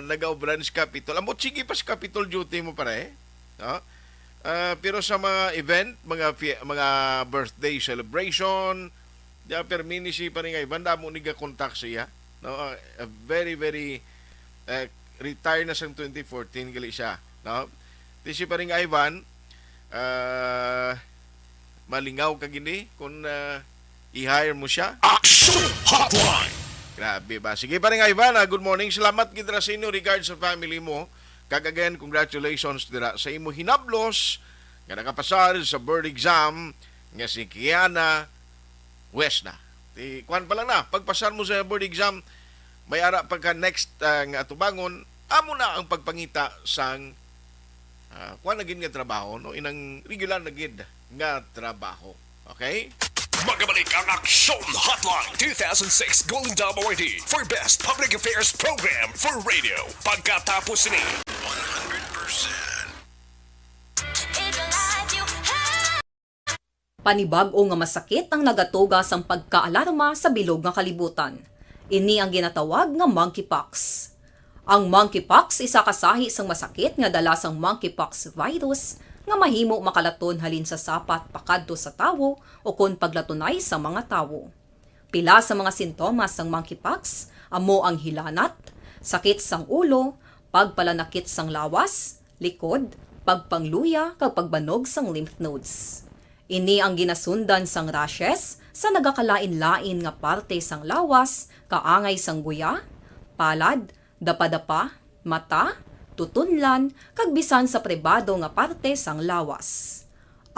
nag-obran sa Capitol. Amot, sige pa sa Capitol duty mo pare. No? Pero sa mga event, mga birthday celebration, permini si paring Ivan, damo ni ga-contact siya. No? Very, very retire na sa 2014 gali siya. No? Si paring Ivan, malingaw ka gini kung i-hire mo siya. Action Hotline! Grabe ba? Sige paring Ivan, good morning. Salamat kita sa inyo regards sa family mo. Kagagayan, congratulations dira sa imo hinablos nga nakapasar sa board exam nga si Kiana West na. Kuan pa lang na, pagpasar mo sa board exam, may ara pagka next nga tubangon, amo na ang pagpangita sang kuan na gid nga trabaho, no? Inang regular na gid nga trabaho. Okay? Magabalik ang Action Hotline 2006 Golden Dome Awardee for Best Public Affairs Program for Radio. Pagkatapos ni 100%. Panibag-o nga masakit ang nagatuga sang pagkaalarma sa bilog nga kalibutan. Ini ang ginatawag nga monkeypox. Ang monkeypox isa kasahi sang masakit nga dala sang monkeypox virus nga mahimo makalaton halin sa sapat pakadto sa tawo o kon paglatunay sa mga tawo. Pila sa mga sintomas ng monkeypox amo ang hilanat, sakit sang ulo, pagpalanakit sang lawas, likod, pagpangluya kag pagbanog sang lymph nodes. Ini ang ginasundan sang rashes sa nagakalain-lain nga parte sang lawas, kaangay sang guya, palad, dapadapa, mata, tutunlan, kag bisan sa pribado nga parte sang lawas.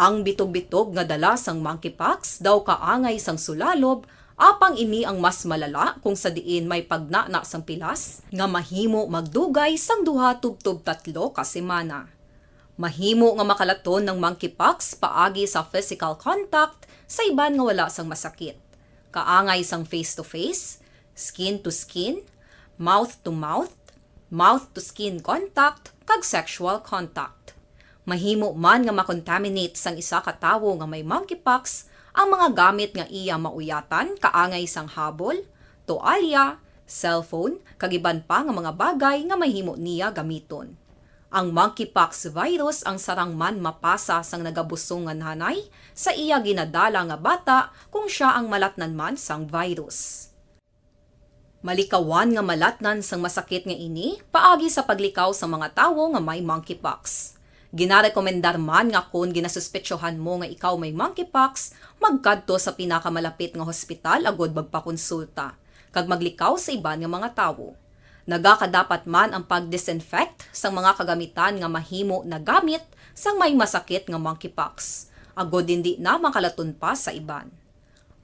Ang bitog-bitog nga dala sang monkeypox daw kaangay sang sulalob, apang ini ang mas malala kung sa diin may pagnana sang pilas nga mahimo magdugay sang 2 tubtob 3 ka semana. Mahimo nga makalaton ng monkeypox paagi sa physical contact sa iban nga wala sang masakit. Kaangay sang face-to-face, skin-to-skin, mouth-to-mouth, mouth-to-skin contact, kag sexual contact. Mahimo man nga makontaminate sang isa ka tawo nga may monkeypox ang mga gamit nga iya mauyatan kaangay sang habol, toalya, cellphone, kag iban pa nga mga bagay nga mahimo niya gamiton. Ang monkeypox virus ang sarang man mapasa sang nagabusong nga nanay sa iya ginadala nga bata kung siya ang malatnan man sang virus. Malikawan nga malatnan sang masakit nga ini paagi sa paglikaw sa mga tawo nga may monkeypox. Ginarekomendar man nga kung ginasuspetsyohan mo nga ikaw may monkeypox, magkadto sa pinakamalapit nga hospital agod magpakonsulta, kag maglikaw sa iban nga mga tawo. Nagakadapat man ang pag-disinfect sang mga kagamitan nga mahimo na gamit sang may masakit nga monkeypox, agod hindi na makalaton pa sa iban.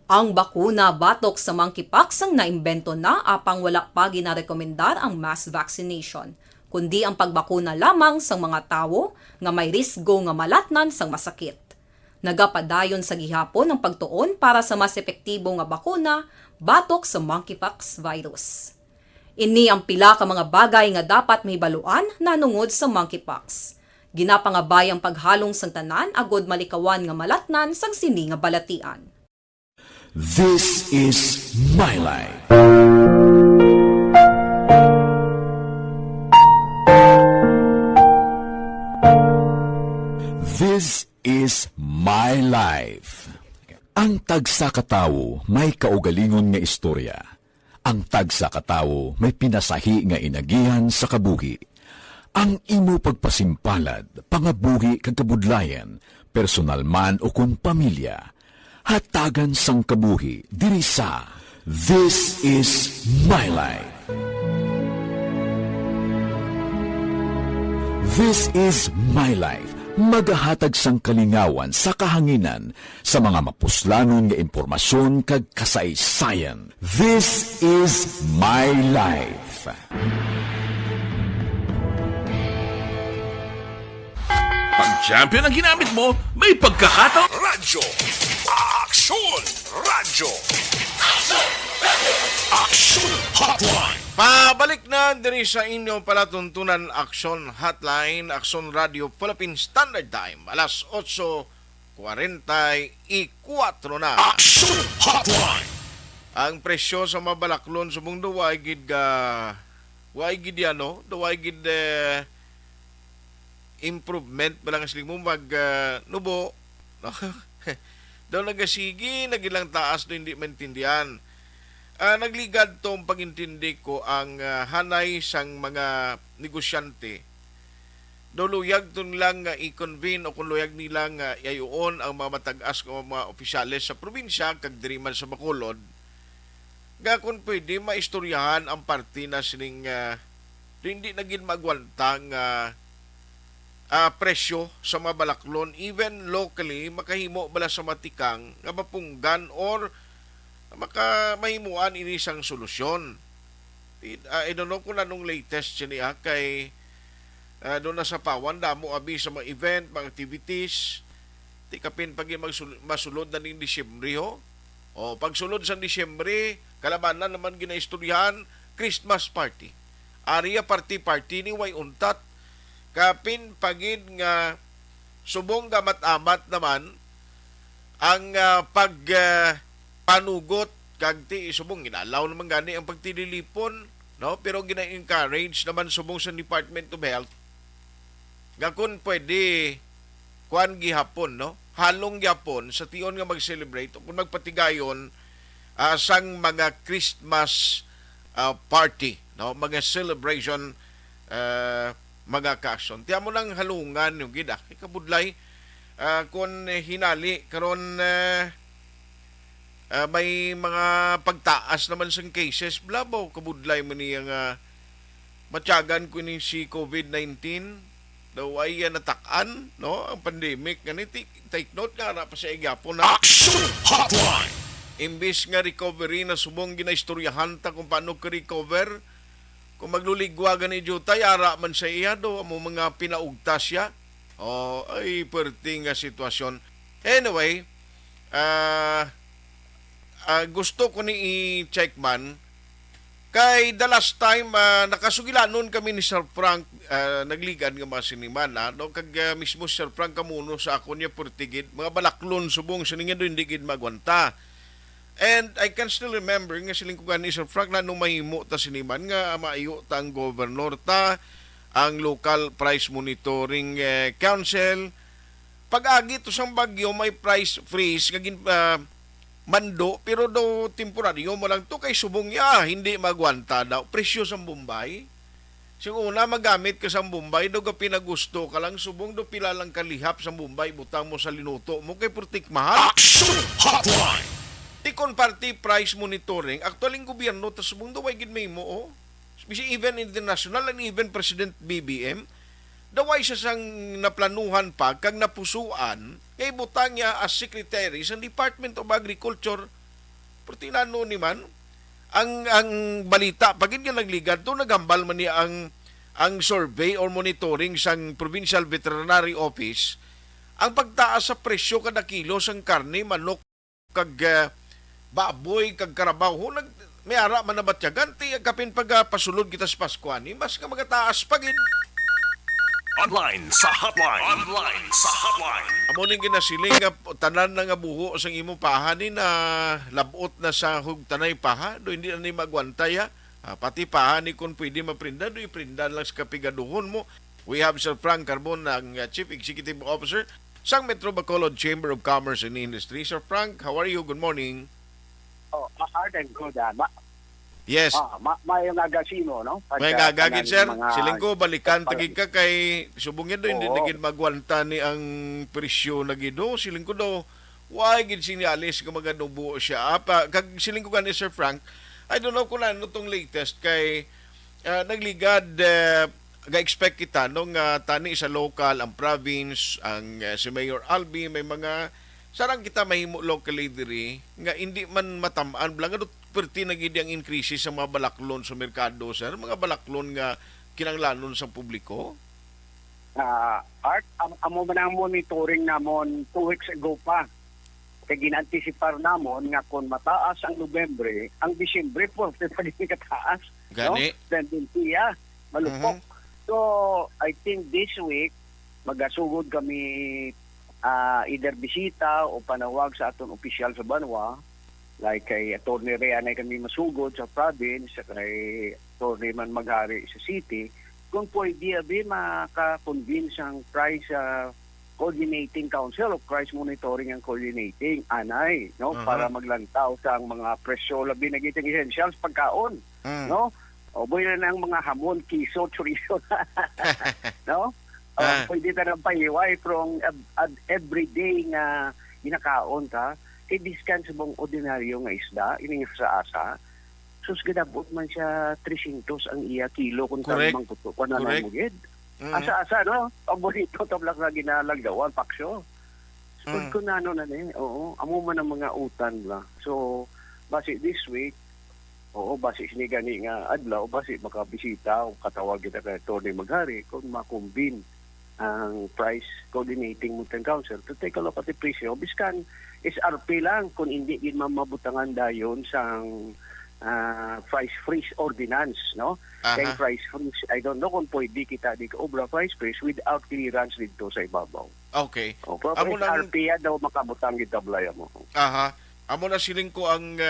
Ang bakuna batok sa monkeypox ang naimbento na apang wala pa ginarekomendar ang mass vaccination, kundi ang pagbakuna lamang sa mga tawo nga may risgo nga malatnan sang masakit. Nagapadayon sa gihapon ang pagtuon para sa mas epektibo nga bakuna batok sa monkeypox virus. Ini ang pila ka mga bagay nga dapat mahibaluan nanungod sa monkeypox. Ginapangabay ang paghalong sang tanan agod malikawan nga malatnan sang sini nga balatian. This is my life. This is my life. Ang tagsa ka tawo may kaugalingon nga istorya. Ang tagsa ka tawo may pinasahi nga inagihan sa kabuhi. Ang imo pagpasimpalad, pangabuhi kag kabudlayan, personal man o kung pamilya, hatagan sang kabuhi diri sa This is my life. This is my life. magahatag sang kalingawan sa kahanginan sa mga mapuslanon nga impormasyon kag kasaysayan. This is My Life. Pag champion ang ginamit mo, may pagkakataon. Radyo. Aksyon. Radyo. Aksyon Hotline. Pabalik na diri sa inyong palatuntunan Aksyon Hotline, Aksyon Radio Philippine Standard Time, alas 8:44 na. Aksyon Hotline. Ang presyo sa mabalaklon sa mundo way gid improvement balang sila mo mag nubo. No? Daw nagasigi, nagilang taas do hindi maintindihan. Nagligad tong pagintindi ko ang hanay sang mga negosyante. Doluyag tun lang i-convene o kung luyag nilang iayuon ang mga matag-as o mga opisyales sa probinsya kag diri man sa Bacolod. Nga kung pwede maistoryahan ang party na sining hindi naging magwantang presyo sa mga balaklon even locally makahimo bala sa matikang nga mapunggan or mahimuan ini isang solusyon. I don't know kung anong latest siya kay doon na sa Pawan, damo abi sa mga event, mga activities. Di kapin pag masulod na ng Disyembre ho. O pagsulod sa Disyembre, kalabanan naman ginaistoryahan, Christmas party. Area party ni way untat. Kapin pagid nga subong gamat-amat naman ang panugot kagti subong ginalaw naman gani ang pagtililipon, no, pero gina-encourage naman subong sa Department of Health nga kun pwede kuan gihapon, no, halong gihapon sa tion nga mag-celebrate kung magpatigayon sang mga Christmas party, no, mga celebration mga ka-aksyon. Tiyan mo lang halungan yung gida kay kabudlay kung hinali karon may mga pagtaas naman sa cases, blabaw kabudlay man niyang matyagan ko ni si COVID-19 daw ay natakan, no, ang pandemic ganiti. Take note nga na pa sa igapon na Action Hotline. imbis nga recovery na subong ginaistoryahan ta kung paano ka-recover kung magluligwa gani jutay ara man sa iya do mo mga pinaugtas siya. Ay perting nga sitwasyon. Anyway, gusto ko ni i-check man kay the last time nakasugilanon kami ni Sir Frank nagligan nga mga siniman no kag mismo Sir Frank kamuno sa ako niya pertigid mga balaklon subong sininga do hindi gid magwanta. And I can still remember nga siling ko ni Sir Frank na nung mahimo ta siniman nga maayo ta ang governor ta ang local price monitoring council pag-agi to sang bagyo may price freeze kagin mando pero daw temporaryo mo lang to kay subong hindi magwanta daw presyo sa Bombay. Sing una magamit ka sa Bombay daw ka pinagusto ka lang subong daw pila lang kalihap sa Bombay butang mo sa linuto mo kay purtik mahal. Action Hotline. Tikon party price monitoring actualing gobyerno ta subong daw ay gid may mo Bisi even international and even President BBM daway siya sang naplanuhan pa kag napusuan kay butang niya as secretary sa Department of Agriculture. Pertinano ni man ang balita pagid nga nagligad to nagambal man niya ang survey or monitoring sang Provincial Veterinary Office ang pagtaas sa presyo kada kilo sang karne, manok kag baboy kag karabaw may ara man na batyagan ti kapin pasulod kita sa Paskuani mas ka magataas pagid. Online sa hotline. Online sa hotline. Amo ning ginasiling nga tanan na nga buho sang imo pahanin na labot na sa hugtanay paha do hindi na ni magwantay pati paha ni kun pwede maprinda do iprindan lang sa kapigaduhon mo. We have Sir Frank Carbon ang Chief Executive Officer sang Metro Bacolod Chamber of Commerce and Industry. Sir Frank, how are you? Good morning. Arden, good. Yes. May nagasino, no? May gagagin, sir. Siling ko, balikan tagig ka kay subungin do, hindi naging magwanta ni ang presyo na gido. Siling ko do, why gid sinyalis kung maganubo siya. Kag siling ko ni Sir Frank, I don't know kung ano tong latest kay nagligad ga-expect kita nung tani sa local, ang province, ang si Mayor Albi, may mga sarang kita mahimo locally diri nga hindi man matamaan blang ano perti nagidi ang increase sa mga balaklon sa merkado sir, mga balaklon nga kinanglanon sa publiko. Art, amo man ang monitoring namon 2 weeks ago pa. Kaya ginantisipar namon nga kung mataas ang Nobyembre, ang Disyembre po, pwede kataas. Gani. No? Tendensiya, malupok. So, I think this week, magasugod kami either bisita o panawag sa aton opisyal sa Banwa, like kay Atty. Reanay kami masugod sa province, kay Atty. Man Maghari sa city, kung pwede maka-convince ang price coordinating council of price monitoring and coordinating anay no para maglantaw sa mga presyo labi na gitang essentials pagkaon no o boy na ang mga hamon kiso chorizo no pwede ta nang pahiway from everyday nga ginakaon ka kay diskan sa bang ordinaryo nga isda ining sa asa sus gadabot man siya 300 ang iya kilo kung tamang puto pa na mugid. Asa-asa, no? Paborito tablak na ginalagdawan, paksyo. So, kung ano na oo, amo man ang mga utan la. So, basi this week, basi sinigani nga adlaw, basi makabisita o katawag kita kay Atty. Maghari kung makumbin ang price coordinating Mountain Council to take a look at the presyo. Biskan, SRP lang kung hindi din mamabutangan dayon sang price freeze ordinance, no? Kay price freeze, I don't know kung pwede kita di obra price freeze without clearance dito sa ibabaw. Okay. Amo na RP daw makabutang gitablaya mo. Amo na siling ko ang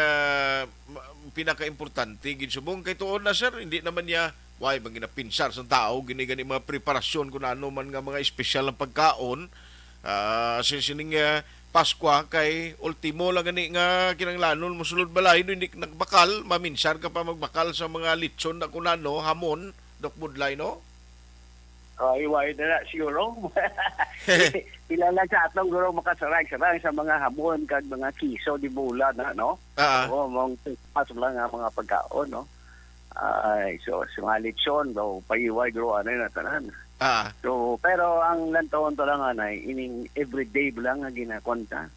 pinaka-importante gid subong kay tuon na sir, hindi naman niya why bang ginapinsar sa tao gini-gani mga preparasyon kun ano man nga mga espesyal ng pagkaon sining Paskwa kay ultimo lang gani nga kinanglanon mosulod balay no hindi nagbakal maminsar ka pa magbakal sa mga litson na kunano hamon dok budlay no iway na siguro pila lang sa atong guro makasarag-sarag sa mga hamon kag mga kiso di bula na no mong pas lang nga mga pagkaon no so mga litson daw paiway guro anay na tanan. So, pero ang lantawan to lang anay, ining everyday lang nga ginakonta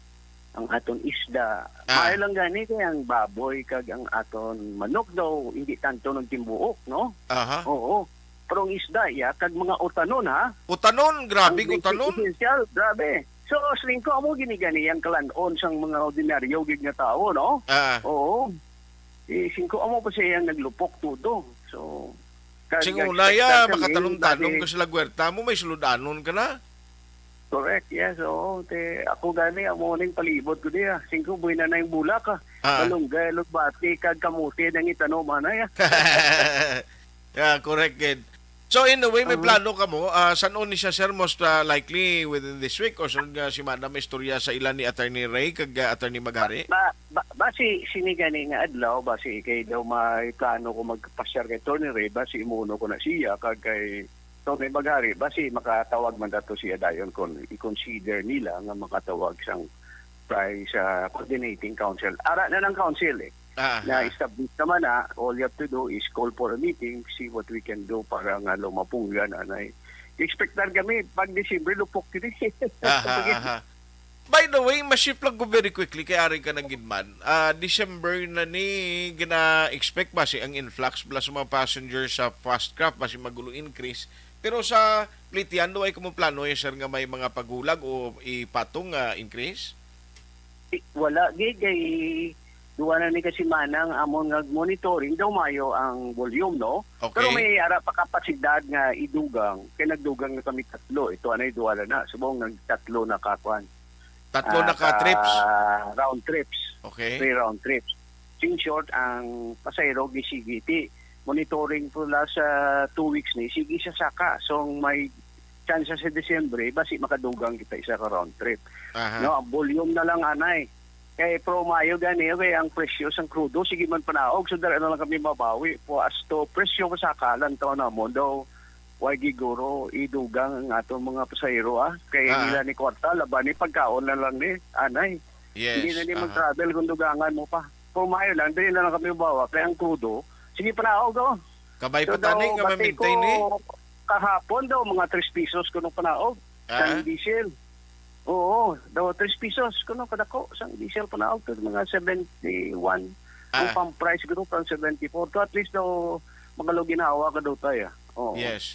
ang aton isda. May lang gani kay ang baboy kag ang aton manok daw hindi tanto ng timbuok, no? Oo. Pero ang isda kag mga utanon ha. Utanon, grabe utanon. Grabe. So, slingko amo ginigani ang kalanon sang mga ordinaryo gid nga tao, no? Oo. Singko amo pa siya naglupok tudo. So, sing unaya makatanong-tanong ka sila gwerta mo may suludanon ka na. Correct, yes. So, ako gani amo ning palibot ko diya. Singko buhay na yung bulak ka. Kalunggay, lugbati, kag kamuti nang itanom anay. Yeah, correct kid. So in a way may plano ka mo saan ni siya sir most likely within this week or saan si Madam istorya sa ilan ni Attorney Ray kag Attorney Maghari? Basi sinigani nga adlaw basi kay daw may plano ko magpasyar kay Attorney Ray basi imuno ko na siya kag kay Attorney Maghari basi makatawag man dato siya dayon kung i-consider nila nga makatawag sang price coordinating council. Ara na ng council na establish naman na all you have to do is call for a meeting, see what we can do para nga lumapunggan anay. Expectan kami pag December lupok kini. By the way, ma-shift lang ko very quickly kay ari ka ng gidman. December na ni gina-expect ba si ang influx plus mga passengers sa fast craft ba si magulo increase. Pero sa Plitian do ay kung plano sir nga may mga pagulag o ipatong increase? Wala gay duwa na ni kasi manang amon nga monitoring daw mayo ang volume no. Okay. Pero may ara pa kapasidad nga idugang kay nagdugang na kami tatlo ito anay duwa na subong nagtatlo na kakwan. Tatlo na ka trips? Round trips. Okay. 3 round trips. In short, ang pasayro gisigiti. Monitoring po sa 2 weeks ni, sige sa saka. So, may chance sa Desembre, basi makadugang kita isa ka round trip. No, ang volume na lang anay. Kaya pro mayo gani, ang presyo sang crudo, sige man panaog. So, dara na lang kami mabawi. Po as to presyo sa sakalan to na mo daw. Why giguro idugang ang atong mga pasahero kaya nila ni kwarta laban ni pagkaon na lang ni anay. Yes. Hindi na ni mag-travel kung dugangan mo pa. Pumayo lang din na lang kami bawa kaya ang crudo sige pa na ako kabay pa tani nga ma-maintain ni kahapon daw mga 3 pesos kuno panaog sa diesel. Oo, daw 3 pesos kuno kadako sa diesel panaog to mga 71 ang pang-price group ang 74 to at least daw mga ginawa ka daw tayo. Oo. Yes.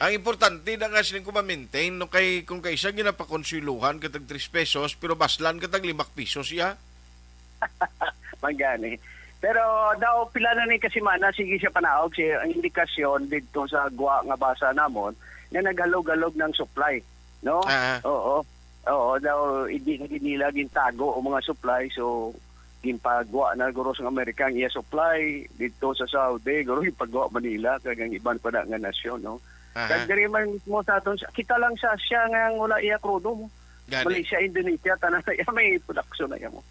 Ang importante na nga silang maintain no kay kung kaysa ginapakonsyuluhan katag 3 pesos pero baslan katag 5 pesos ya. Magani. Pero daw pila na ni kasimana sige siya panaog siya ang indikasyon dito sa guwa nga basa namon na naghalog-halog ng supply, no? Oo. Oo, daw hindi nila gintago o mga supply so ginpagawa na guro sa Amerikang iya supply dito sa Saudi guro ipagawa Manila kag ang iban pa na nga nasyon, no? Kag diri man mismo sa aton kita lang sa Asia nga wala iya krudo mo. Malaysia, Indonesia, tanan na may production na yan mo.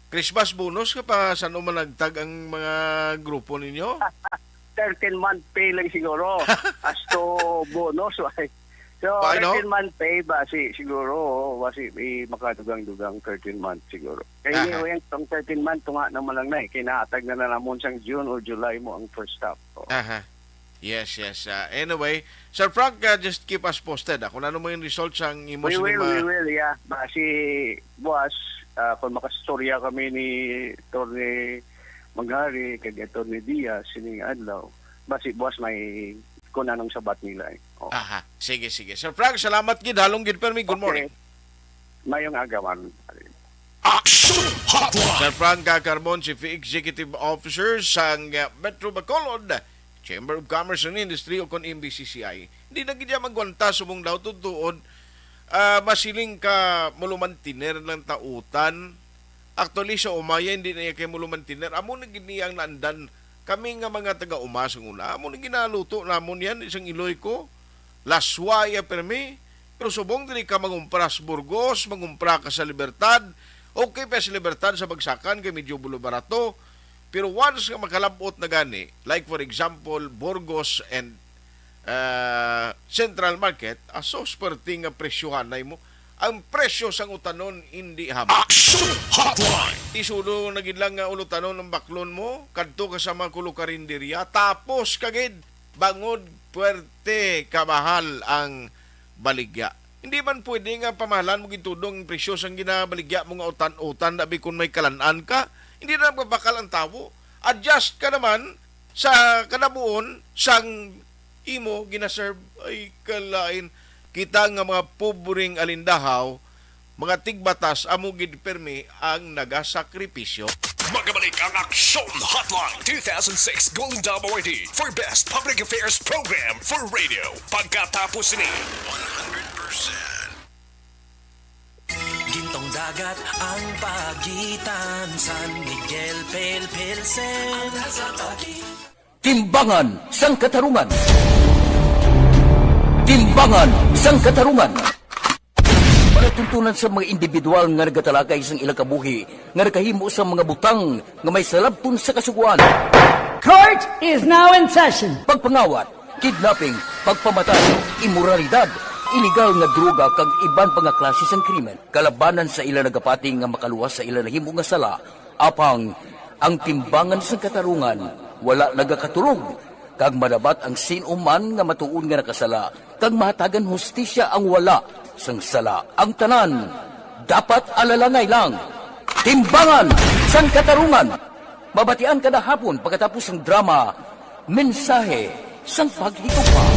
Christmas bonus ka pa saan man nagtag ang mga grupo ninyo? 13-month pay lang siguro. As to bonus. So, 13-month pay ba siguro basi makatugang-dugang 13-month siguro. Kaya yung 13-month tunga naman lang na kinaatag na namon sang June or July mo ang first stop. Yes. Anyway, Sir Frank, just keep us posted. Kung ano mo yung results ang imo We will, yeah. Basi, boss, kung makastorya kami ni Torne Maghari, kag Torne Diaz, sining adlaw, basi, boss, may kung anong sabat nila. Sige. Sir Frank, salamat gid. Halong gid permi. Good morning. Mayong agawan. Action Hotline! Sir Frank Carbon, Chief Executive Officer sang Metro Bacolod, Chamber of Commerce and Industry o kon MBCCI. Hindi na gid magwanta sumong daw tutuod masiling ka mulumantiner lang tautan. Actually sa umaya hindi na kay mulumantiner. Amo na gid niyang naandan kami nga mga taga umasong una. Amo na ginaluto namon yan isang iloy ko. Laswaya permi. Pero subong diri ka mangumpras Burgos, mangumpra ka sa Libertad. Okay pa sa Libertad sa Bagsakan kay medyo bulo barato. Pero once nga makalabot na gani, like for example, Burgos and Central Market, aso sperting nga presyohan na mo, ang presyo sang utanon hindi haba. Action Hotline! Isulo na gid lang nga ulutanon ng baklon mo, kadto ka sa mga kulukarinderya, tapos kagid bangod puwerte kamahal ang baligya. Hindi man pwede nga pamahalan mo gitudong presyo sang ginabaligya mo nga utan-utan dabi kung may kalan-an ka. Hindi na magbabakal ang tao. Adjust ka naman sa kanabuon sang imo ginaserve ay kalain. Kita nga mga pobreng alindahaw, mga tigbatas amo gid permi ang nagasakripisyo. Magabalik ang Action Hotline 2006 Golden Dome Awardee for Best Public Affairs Program for Radio. Pagkatapos ni 100%. Gintong dagat ang pagitan, San Miguel, Pilsen. Timbangan sang katarungan. Timbangan sang katarungan. Panatuntunan sa mga individual nga nagatalakay sang ilang kabuhi, nga nakahimo sa mga butang nga may salabton sa kasuguan. Court is now in session. Pagpangawat, kidnapping, pagpamatay, immoralidad, iligal nga droga kag iban pa nga klase sang krimen. Kalabanan sa ila nagapating nga makaluwas sa ila nahimo nga sala, apang ang timbangan sang katarungan wala nagakatulog. Kag madabat ang sinuman nga matuon nga nakasala, kag mahatagan hustisya ang wala sang sala. Ang tanan dapat alalangay lang. Timbangan sang katarungan. Mabatian kada hapon pagkatapos ng drama, mensahe sang paghigugma.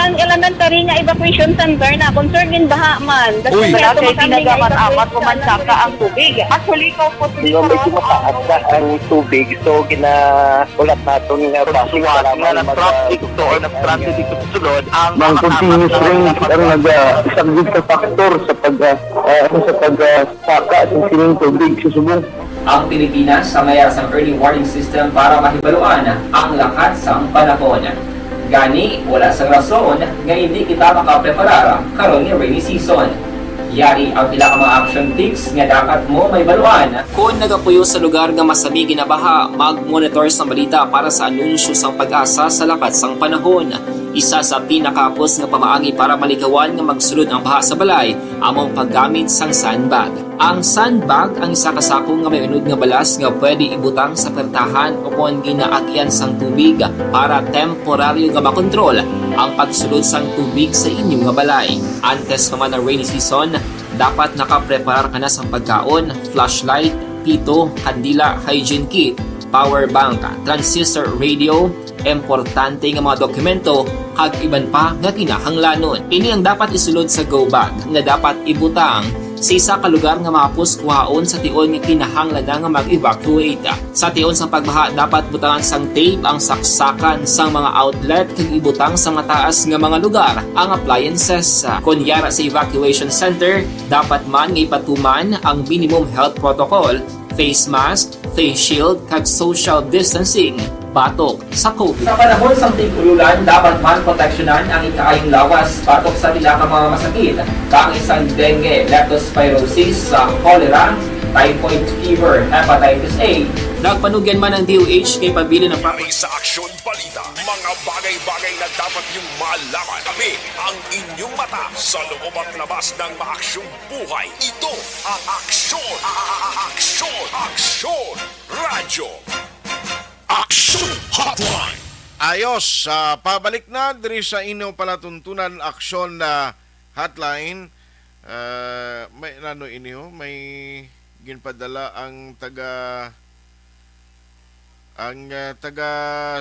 Ang elementary nga evacuation center na concern din baha man. Uy, kasi pinagamat-amat kumansaka ang tubig. Actually, ko po medyo mataas na ang tubig. So, ginaulat natin nga pasuwag nga ng-traffic to or nag-transit dito sa sulod. Ang continuous range ang nag-isang sa factor sa pagsaka at sining tubig sa subong. Ang Pilipinas sa mayroon sa early warning system para mahibaluan ang lakas ng panahon. Gani, wala sa rason nga hindi kita makapreparara karon nga rainy season. Yari ang pila ka mga action tips nga dapat mo may baluan. Kung nagapuyo sa lugar nga masabi ginabaha, mag-monitor sa balita para sa anunsyo sang pag-asa sa lakas sang panahon. Isa sa pinakapos nga pamaagi para maligawan nga magsulod ang baha sa balay, among paggamit sang sandbag. Ang sandbag ang isa kasakong nga may unod nga balas nga pwede ibutang sa pertahan upon ginaagyan sang tubig para temporaryo nga makontrol ang pagsulod sang tubig sa inyong nga balay. Antes naman ng rainy season, dapat nakapreparar ka na sa pagkaon, flashlight, pito, kandila, hygiene kit, power bank, transistor radio, importante nga mga dokumento kag iban pa nga kinahanglanon. Ini ang dapat isulod sa go bag nga dapat ibutang sa isa ka lugar nga mapos kuhaon sa tion nga kinahanglan nga mag-evacuate. Sa tion sa pagbaha dapat butangan sang tape ang saksakan sang mga outlet kag ibutang sa mataas nga mga lugar ang appliances. Kunyara sa evacuation center, dapat man nga ipatuman ang minimum health protocol, face mask, face shield kag social distancing batok sa COVID. Sa panahon sa tig-ululan, dapat man proteksyonan ang ikaayong lawas batok sa pila ka mga masakit, kang isang dengue, leptospirosis, cholera, typhoid fever, hepatitis A. Nagpanugyan man ng DOH kay pabili ng Kami sa Aksyon Balita, mga bagay-bagay na dapat niyong malaman. Kami ang inyong mata sa loob at labas ng maaksyong buhay. Ito ang Aksyon! Aksyon! Aksyon! Radyo! Aksyon Hotline! Ayos, pabalik na diri sa inyo palatuntunan Aksyon na hotline. May ano inyo, may ginpadala ang taga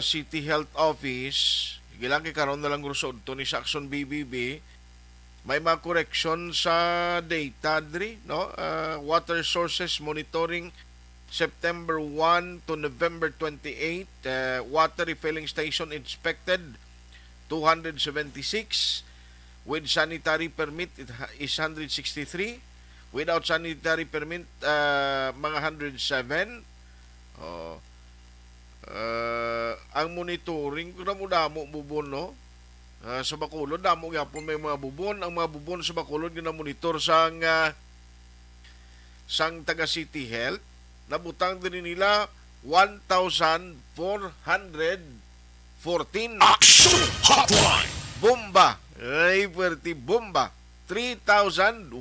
City Health Office. Gilang karon na lang rusod to ni sa Aksyon BBB. May mga correction sa data diri, no? Water sources monitoring September 1 to November 28, water refilling station inspected 276, with sanitary permit is 163, without sanitary permit mga 107. Ang monitoring damo bubon, no? Sa Bacolod damo gyapon may mga bubon. Ang mga bubon sa Bacolod gina-monitor sang taga City Health. Nabutang din nila 1,414 Action Hotline. Bomba. Ay, puwerti bomba. 3,126.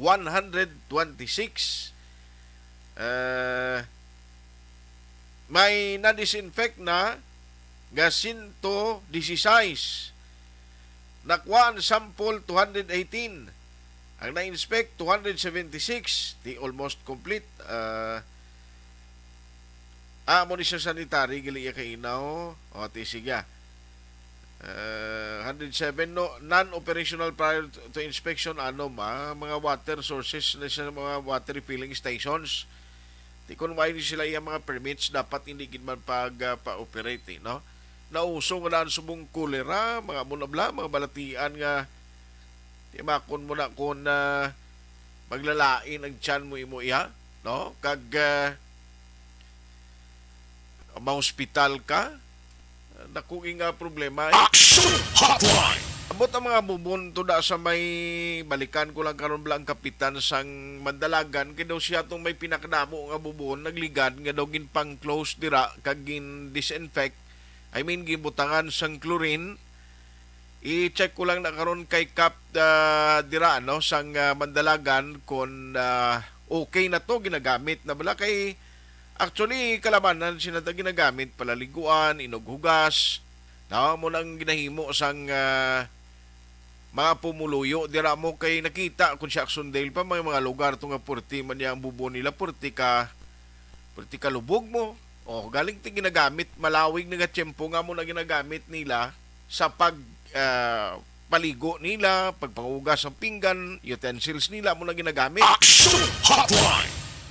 May na-disinfect na gasinto 16. Nakuha ang sample 218. Ang na-inspect 276. Di almost complete. Muna siya sanitary, gali iya kainaw. O, tisiga. 107, no, non-operational prior to inspection, mga water sources na siya, mga water refilling stations. Di kung may sila iya mga permits, dapat hindi man pa-operate, no? Nauso nga na subong kulera, mga munabla, mga balatian nga, di makon mo na kung maglalain ang tiyan mo imo iya, no? Kag ma-hospital ka, naku nga problema. Action Hotline! Abot ang mga bubon to da sa may balikan ko lang karon blang kapitan sang Mandalagan, kaya daw siya itong may pinakadamo nga bubon, nagligan, nga daw ginpang close dira, kag gin disinfect, ginbutangan sang chlorine. I-check ko lang na karon kay Cap dira, no, sang Mandalagan, kung okay na to, ginagamit na bala kay. Actually, kalamanan sinata ginagamit palaliguan, inughugas. Na mo nang ginahimo sang mga pumuluyo. Dira mo kay nakita kung sa Aksondale pa may mga lugar to nga purti man yang bubon nila, purti ka lubog mo. O galing ti ginagamit malawig nga tiyempo nga mo na ginagamit nila sa paligo nila, pagpangugas ng pinggan, utensils nila mo na ginagamit. Action Hotline!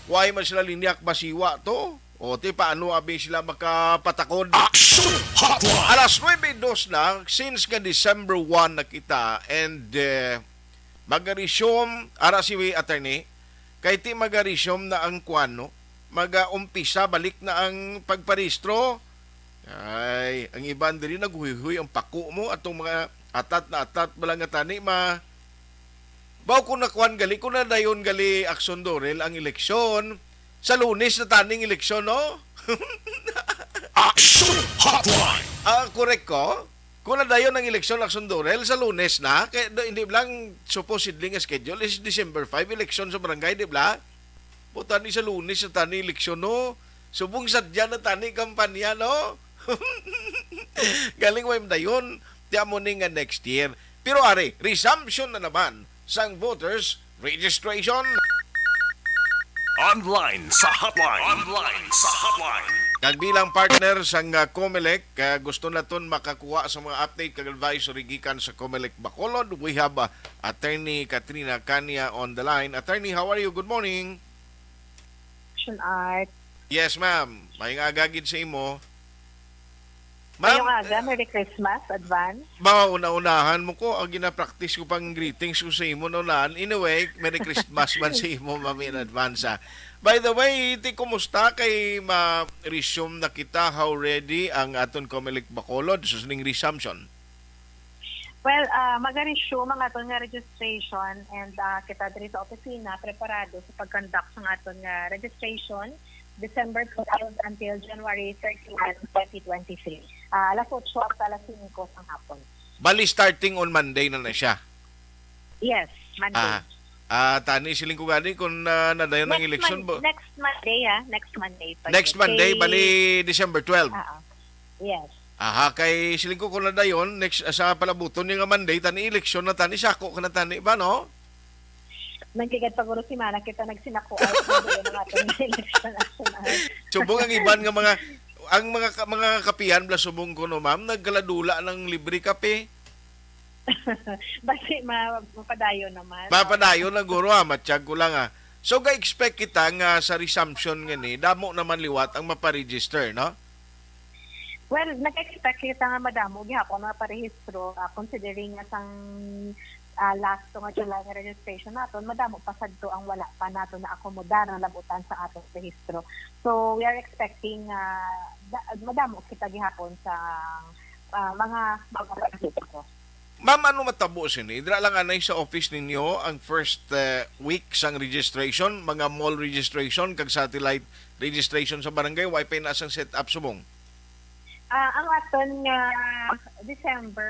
Why man sila linyak basiwa to? O ti paano abi sila makapatakod? Action Hotline! Alas 9:02 na, since ka December 1 na kita, and magarisyom, ara si attorney, kay ti magarisyom na ang kuano, mag-umpisa, balik na ang pagparehistro. Ay, ang iban din naghuhuy ang paku mo atong mga atat na atat balang nga tani Baw kung nakuan gali, kung na dayon gali Aksyon Dorel ang eleksyon, sa Lunes na taning eleksyon, no? Action Hotline! Correct ko? Kung na dayon ang eleksyon Aksyon Dorel, sa Lunes na, kaya hindi lang supposedly nga schedule is December 5, eleksyon sa barangay, di ba? Buta ni sa Lunes sa tani eleksyon, no? Subong sadya na tani kampanya, no? Galing mo dayon. Tiyan mo nga next year. Pero are, resumption na naman sang voters registration. Online sa hotline. Online sa hotline. Kag bilang partner sang COMELEC, gusto naton makakuha sa mga update kag advisory gikan sa COMELEC Bacolod. We have Attorney Katrina Kanya on the line. Attorney, how are you? Good morning. Art. Yes, ma'am. May agagid sa imo. Ngayong aga, Merry Christmas, advance. Mga una-unahan mo ko, ang gina-practice ko pang greetings ko sa imo noon. Anyway, Merry Christmas man sa imo, ma'am, in advance. By the way, kumusta kay ma-resume na kita? How ready ang aton COMELEC Bacolod sa sining resumption? Well, mag-resume ang aton nga registration and kita diri sa opisina preparado sa pag-conduct ng aton nga registration December 12 until January 31, 2023. Alas 8 at alas 5 ng hapon. Bali, starting on Monday na siya? Yes, Monday. Tani, siling ko gani kung nadayon ng election bo. Next Monday, Next Monday. Next Monday, bali December 12. Yes. Aha, kay siling ko kung nadayon, next sa palabuton yung Monday, tani election na tani, sako ka na tani ba, no? Nagkigad paguro si Mana, kita nagsinako ay ng ating election national. Subong ang iban nga mga kapihan, bla subong ko no, ma'am, naggaladula ng libre kape. Basi mapadayo naman. Mapadayo na guro, matsyag ko lang So, ga-expect kita nga sa resumption nga ni, damo naman liwat ang maparegister, no? Well, nag-expect kita nga madamo gihapon nga parehistro considering nga sang last nga July nga registration naton, madamo pa sadto ang wala pa nato na akomodar na labutan sa atong rehistro. So we are expecting madamo kita gihapon sa mga registro. Ma'am, ano matabo sini? Dira lang anay sa office ninyo ang first week sang registration, mga mall registration kag satellite registration sa barangay, wifi na sang set up subong. Ang aton nga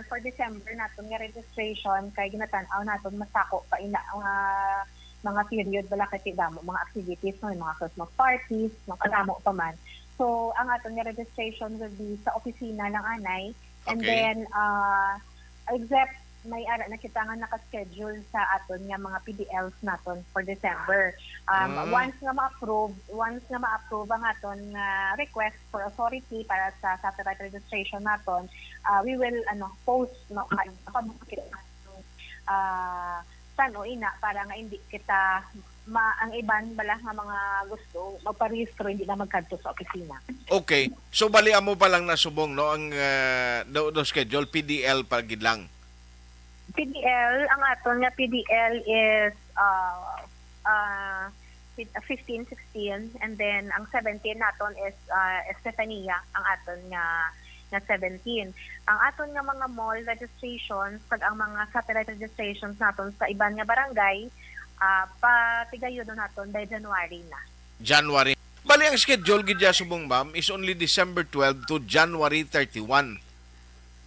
for December naton nga registration kay ginatan-aw naton masako pa ina mga period bala kay damo mga activities no, mga Christmas parties, mga kadamo pa man. So ang aton nga registration will be sa opisina ng anay and then except may ara na kita nga naka-schedule sa aton nga mga PDLs naton for December. Once nga ma-approve ang aton request for authority para sa satellite registration naton, we will post ina para nga hindi kita ang iban bala nga mga gusto magparehistro hindi na magkadto sa opisina. Okay. So bali amo pa lang nasubong no ang do schedule PDL pa gid lang. PDL, ang aton nga PDL is 15, 16, and then ang 17 naton is Estefania, ang aton nga 17. Ang aton nga mga mall registrations, pag ang mga satellite registrations naton sa iban nga barangay, patigayon naton by January na. January. Bali ang schedule gid subong ma'am is only December 12 to January 31.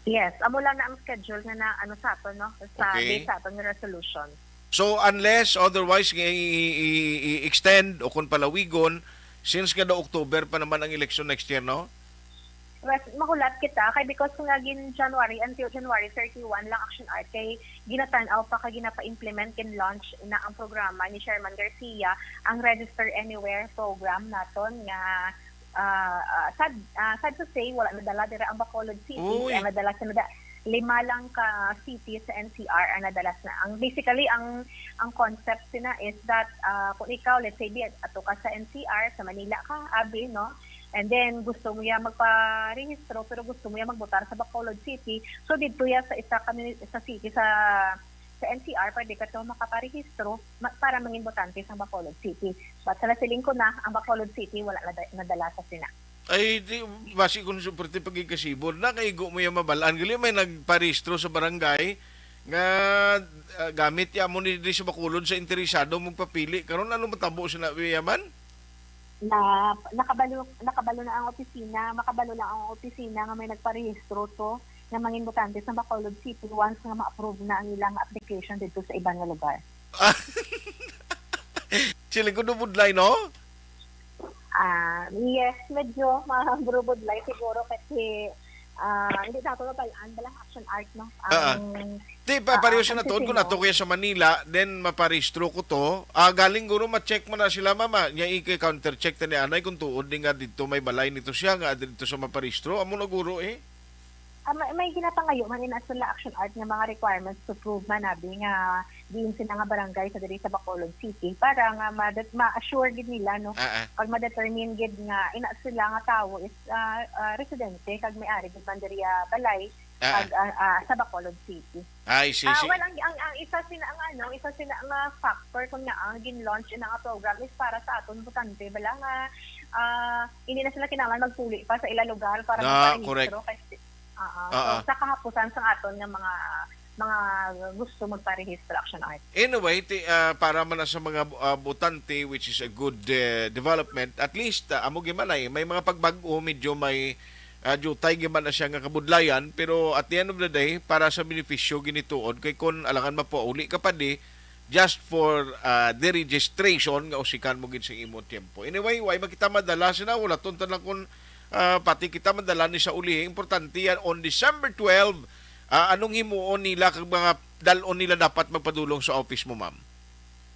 Yes, amo lang na ang schedule nga na sa aton no sa base sa aton nga resolution. So unless otherwise i-extend o kung palawigon since kada October pa naman ang election next year, no? Well, makulat kita kay because nga gin January until January 31 lang action art kay ginatan-aw pa kay ginapa-implement kin launch na ang programa ni Chairman Garcia ang Register Anywhere program naton nga sad to say wala nadala dira ang Bacolod City ang nadala sa 5 lang ka cities sa NCR ang nadalas na ang basically ang concept sina is that kung ikaw let's say ato ka sa NCR sa Manila ka abi no and then gusto mo ya magpa-rehistro pero gusto mo ya magbotar sa Bacolod City so dito ya sa isa city sa NCR, pwede ka ito makaparehistro para manging botante sa Bacolod City. But sa nasiling ko na, ang Bacolod City, wala nadala sa sina. Ay, basi kung suporte pagkikasibod na, kay mo yung mabalaan. Gali may nagparehistro sa barangay nga gamit ya mo ni sa Bacolod sa interesado mong papili. Karon ano matabo sa nabiyaman? Nakabalo na ang opisina, makabalo na ang opisina nga may nagparehistro to na manging botante sa Bacolod City once nga ma-approve na ang ilang application dito sa ibang lugar. Sila ko budlay, no? Yes, medyo maburubudlay siguro kasi hindi nato mapalaan balang action art, no? Di pa pareho siya na tuod ko na to kuya sa Manila, then maparehistro ko to. Galing guro ma-check mo na sila mama. Nya i-counter check ta ni anay kung tuod nga dito may balay nito siya nga dito sa maparehistro. Amo na guro may ginapangayo man ina sila action art nga mga requirements to prove man nabi nga diin sila nga barangay sa diri sa Bacolod City para nga ma-assure gid nila no pag ma-determine gid nga ina sila nga tawo is residente kag may-ari gid man diri balay kag sa Bacolod City. Ay si. Well, ang isa sila nga factor kung nga ang gin-launch ina nga program is para sa aton butante bala nga hindi na sila kinahanglan magpuli pa sa ila lugar para magparehistro kasi sa kahapusan sa aton ng mga gusto magparehistro action art. Anyway, para man sa mga botante which is a good development, at least amo gimanay may mga pagbago medyo may jutay giman na siya nga kabudlayan pero at the end of the day para sa benepisyo ginituod kay kun alangan mapauli ka pa di just for the registration nga usikan mo gid sa imo tempo. Anyway, way makita madala sina wala tuntan lang kun pati kita madala ni sa uli. Importante yan on December 12. Anong himuon nila kag mga dalon nila dapat magpadulong sa office mo, ma'am?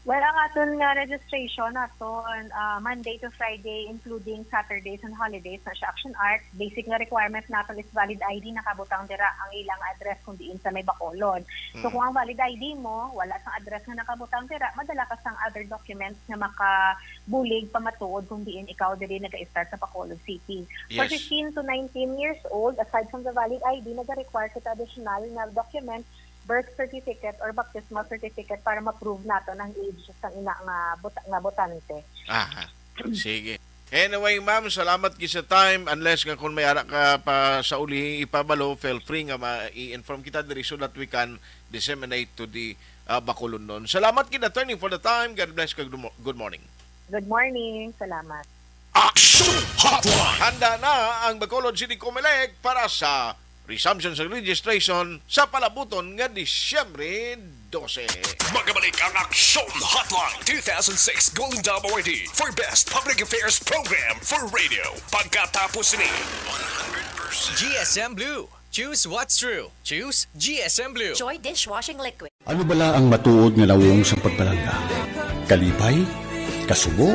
Well, ang aton nga registration naton Monday to Friday including Saturdays and holidays na siya action art. Basic nga requirement naton is valid ID nakabutang dira ang ilang address kung diin sa may Bacolod. So kung ang valid ID mo wala sang address nga nakabutang dira, madala ka sang other documents nga makabulig pamatuod kung diin ikaw diri naga-start sa Bacolod City. For 15 to 19 years old, aside from the valid ID, naga-require sa additional na document birth certificate or baptismal certificate para ma-prove nato ng age sa ina nga botante. Sige. Anyway, ma'am, salamat ki sa time. Unless nga kung may ara ka pa sa uli ipabalo, feel free nga ma-i-inform kita diri so that we can disseminate to the Bacolod nun. Salamat ki attorney for the time. God bless ka. Good morning. Good morning. Salamat. Action Hotline! Handa na ang Bacolod City Comelec para sa resumption sa registration sa palabuton nga Disyembre 12. Magabalik ang Action Hotline 2006 Golden Dome Awardee for Best Public Affairs Program for Radio. Pagkatapos ni 100% GSM Blue. Choose what's true. Choose GSM Blue. Joy Dishwashing Liquid. Ano bala ang matuod nga lawong sa pagpalangga? Kalipay? Kasubo?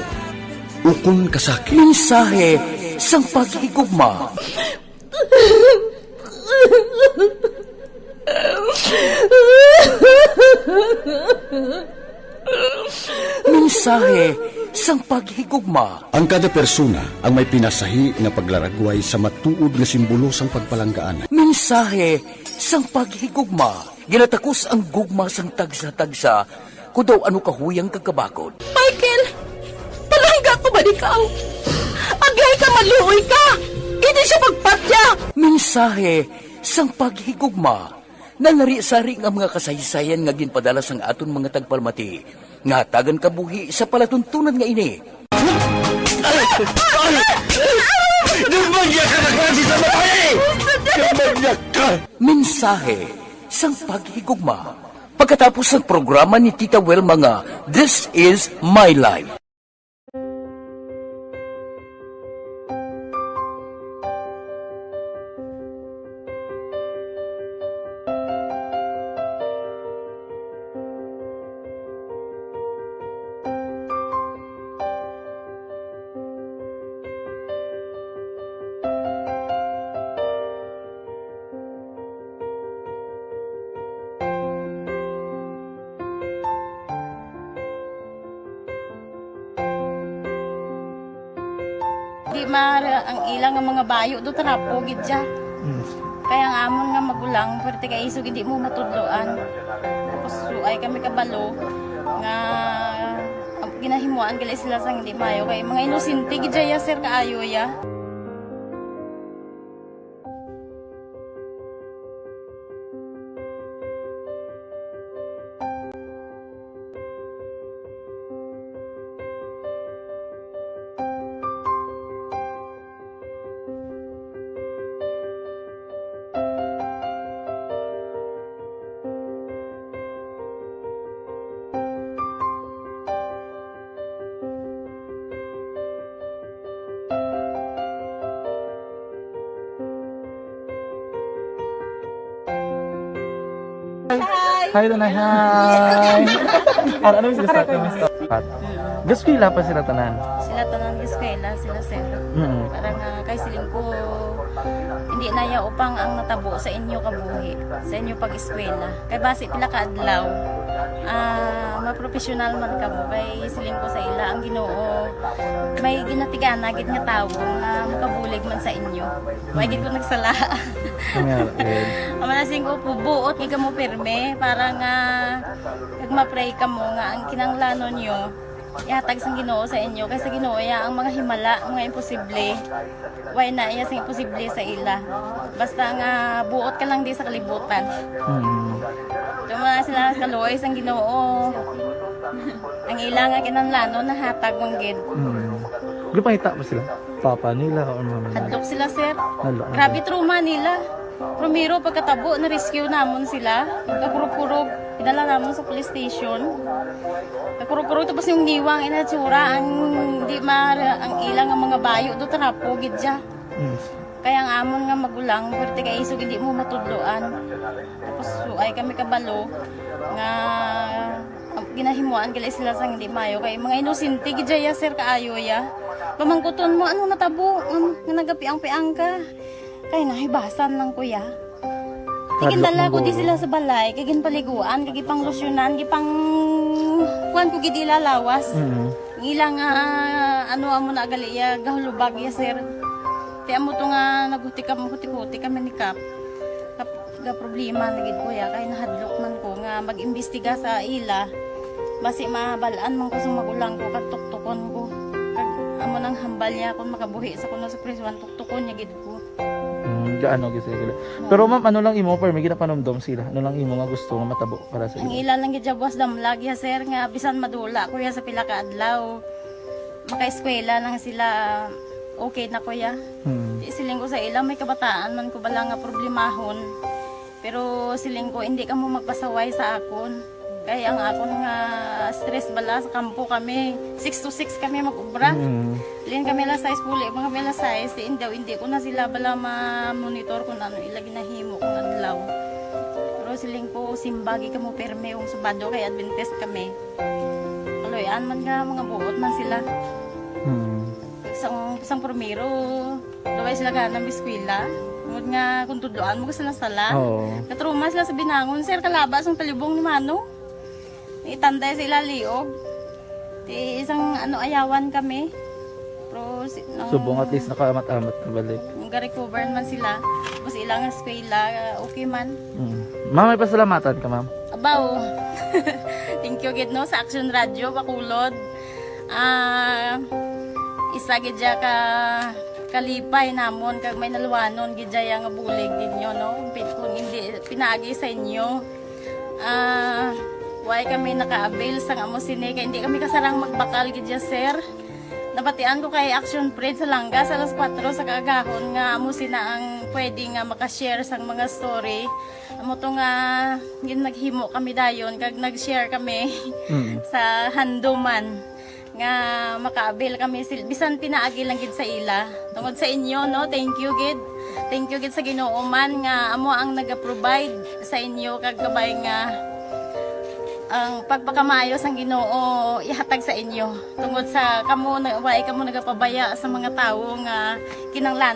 Ukon kasakit? Mensahe sang paghigugma. Mensahe sang paghigugma. Ang kada persona ang may pinasahi nga paglaragway sa matuod nga simbolo sang pagpalanggaan. Mensahe sang paghigugma. Ginatakos ang gugma sang tagsa-tagsa kung daw ano kahuyang kagkabakod. Michael! Palangga ko ba di ka? Agay ka maluoy ka! Hindi siya magpatya! Mensahe sang paghigugma. Nanari-sari nga mga kasaysayan nga ginpadala sang aton mga tagpalmati. Nga tagan kabuhi sa palatuntunan nga ini. Lumagyak ka na klase sa babae! Lumagyak ka! Mensahe sang paghigugma. Pagkatapos ng programa ni Tita Welma nga, This is My Life. Di mara ang ilang nga mga bayo do trapo gid siya. Kaya ang amon nga magulang pwerte kay iso gid mo matudloan. Tapos suay kami kabalo nga ginahimuan gali sila sang di mayo kay mga inosente gid ya sir kaayo ya. Hi, Tanay. Hi. Ano yung sila sa Gaskwila pa sila tanan. Sila tanan giskwela, sila sir. Parang kay siling ko hindi na ya upang ang natabo sa inyo kabuhi, sa inyo pag-eskwela. Kay base pila ka adlaw. Maprofessional man ka mo kay siling ko sa ila ang Ginoo. May ginatigana gid nga tawo nga makabulig man sa inyo. Way gid ko nagsala. Amanasing ko po buot nga mo pirme para nga kag ma-pray ka mo nga ang kinanglanon nyo ihatag sang Ginoo sa inyo kay sa Ginoo ya ang mga himala, mga imposible. Way na iya sang imposible sa ila. Basta nga buot ka lang di sa kalibutan. Tuma sila kaluoy sang Ginoo. Ang ila nga kinanglanon nahatag mong gid. Gupangita ba sila? Papa nila o mama nila? Hadlok sila sir. Hadlok. Grabe trauma nila. Primero pagkatabo na rescue namon sila. Kakurog-kurog idala namon sa police station. Kakurog-kurog tapos yung niwang inatsura ang di ang ilang nga mga bayo do trapo gid siya. Kaya ang amon nga magulang perti kay isog hindi mo matudloan. Tapos ay kami kabalo nga ginahimuan gali sila sang hindi mayo kay mga inosente gid ya sir kaayo ya. Pamangkuton mo ano natabo nga nagapiang-piang ka. Kay nahibasan lang kuya. Kigindala ko di sila sa balay, kagin paliguan, kagi pang losyonan, gipang kuan ko gid ilalawas. Ilang ano amo na gali ya gahulubag ya sir. Ti amo to nga naghuti kami ni Kap. Ga problema na gid kuya kay nahadlok man ko nga mag-imbestiga sa ila. Basi mabalaan man ko sa magulang ko kag tuktukon ko. Kag amo nang hambal niya kun makabuhi sa kuno sa prison tuktukon niya gid ko. Gaano gid sila. Pero ma'am, ano lang imo per may ginapanomdom sila? Ano lang imo nga gusto nga matabo para sa Ang ila? ila lang gid jabwas damlag ya sir nga bisan madula kuya sa pila ka adlaw. Maka-eskwela lang sila okay na kuya. Siling ko sa ila may kabataan man ko bala nga problemahon. Pero siling ko hindi ka mo magpasaway sa akon. Kaya ang akon nga stress bala sa kampo kami. 6 to 6 kami mag-ubra. Lin kami la size puli, mga kami la size. Hindi ko na sila bala ma-monitor kung ano ila ginahimo kung adlaw. Pero siling ko simbagi ka mo perme yung subado kay Adventist kami. Kaloyan man nga mga buot man sila. Isang primero, daway sila ka ng biskwila. Ngod nga kung tudloan mo ka sila sala. Katruma sila sa binangon, sir, kalabas ang talibong ni Mano. Itanday sila liog. Ti isang ano ayawan kami. Pero Subong at least nakaamat-amat na balik. Ga-recover man sila. Tapos ilang eskwela, okay man. Ma'am, may pasalamatan ka, ma'am? Abaw. Thank you gid no sa Action Radio Bacolod. Isa gid ja ka kalipay namon kag may naluwanon gid ja nga bulig ninyo no. Kung hindi pinaagi sa inyo. Why kami naka-avail sang amo sini kay hindi kami kasarang magbakal gid ja sir. Nabatian ko kay Action Fred sa Langga sa alas 4 sa kaagahon nga amo sina ang pwede nga maka-share sang mga story. Amo to nga naghimo kami dayon kag nag-share kami sa handuman nga maka-avail kami bisan pinaagi lang gid sa ila. Tungod sa inyo no, thank you gid. Thank you gid sa Ginoo man nga amo ang naga-provide sa inyo kag kabay nga ang pagpakamayos ang Ginoo ihatag sa inyo tungod sa kamo nagapabaya sa mga tawo nga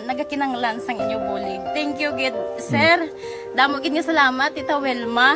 nagakinanglan sang inyo bulig. Thank you gid sir. Damo gid nga salamat Tita Welma.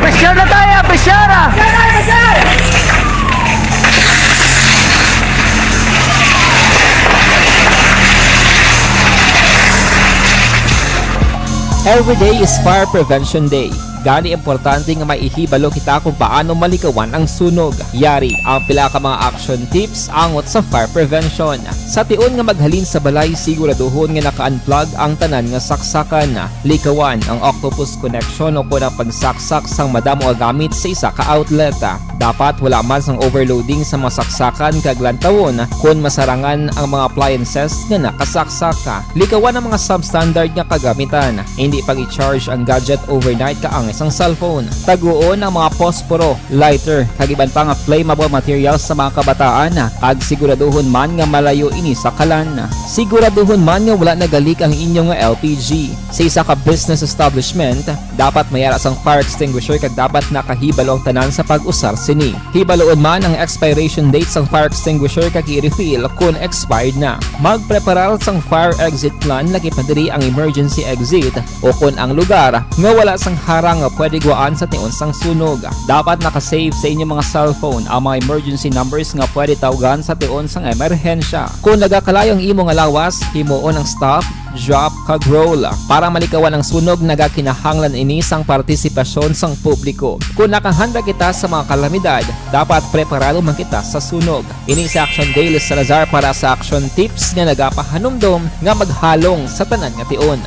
Besyar na tayo! Besyara! Every day is Fire Prevention Day. Gani importante nga maihibalo kita kung paano malikawan ang sunog. Yari ang pila ka mga action tips angot sa fire prevention. Sa tion nga maghalin sa balay, siguraduhon nga naka-unplug ang tanan nga saksakan. Likawan ang octopus connection o kung ang pagsaksak sang madamo nga gamit sa isa ka outlet. Dapat wala man sang overloading sa mga saksakan kag lantawon kung masarangan ang mga appliances nga nakasaksaka. Likawan ang mga substandard nga kagamitan. Hindi pag i-charge ang gadget overnight kaangis ang cellphone. Taguon ang mga posporo, lighter, kag iban pa nga flammable materials sa mga kabataan. Kag siguraduhon man nga malayo ini sa kalan. Siguraduhon man nga wala nagalik ang inyong LPG. Sa isa ka business establishment, dapat mayara sang fire extinguisher kag dapat nakahibalo ang tanan sa pag-usar sini. Hibaloon man ang expiration date sang fire extinguisher kag i-refill kung expired na. Magpreparar sang fire exit plan lagi pa diri ang emergency exit o kung ang lugar nga wala sang harang nga pwede guaan sa tion sang sunog. Dapat nakasave sa inyong mga cellphone ang mga emergency numbers nga pwede tawagan sa tion sang emerhensya. Kung nagakalayo ang imong lawas, himuon ang stop, drop kag roll. Para malikawan ang sunog, nagakinahanglan ini sang partisipasyon sang publiko. Kung nakahanda kita sa mga kalamidad, dapat preparado man kita sa sunog. Ini sa Action Daily Salazar para sa action tips nga nagapahanumdom nga maghalong sa tanan nga tion.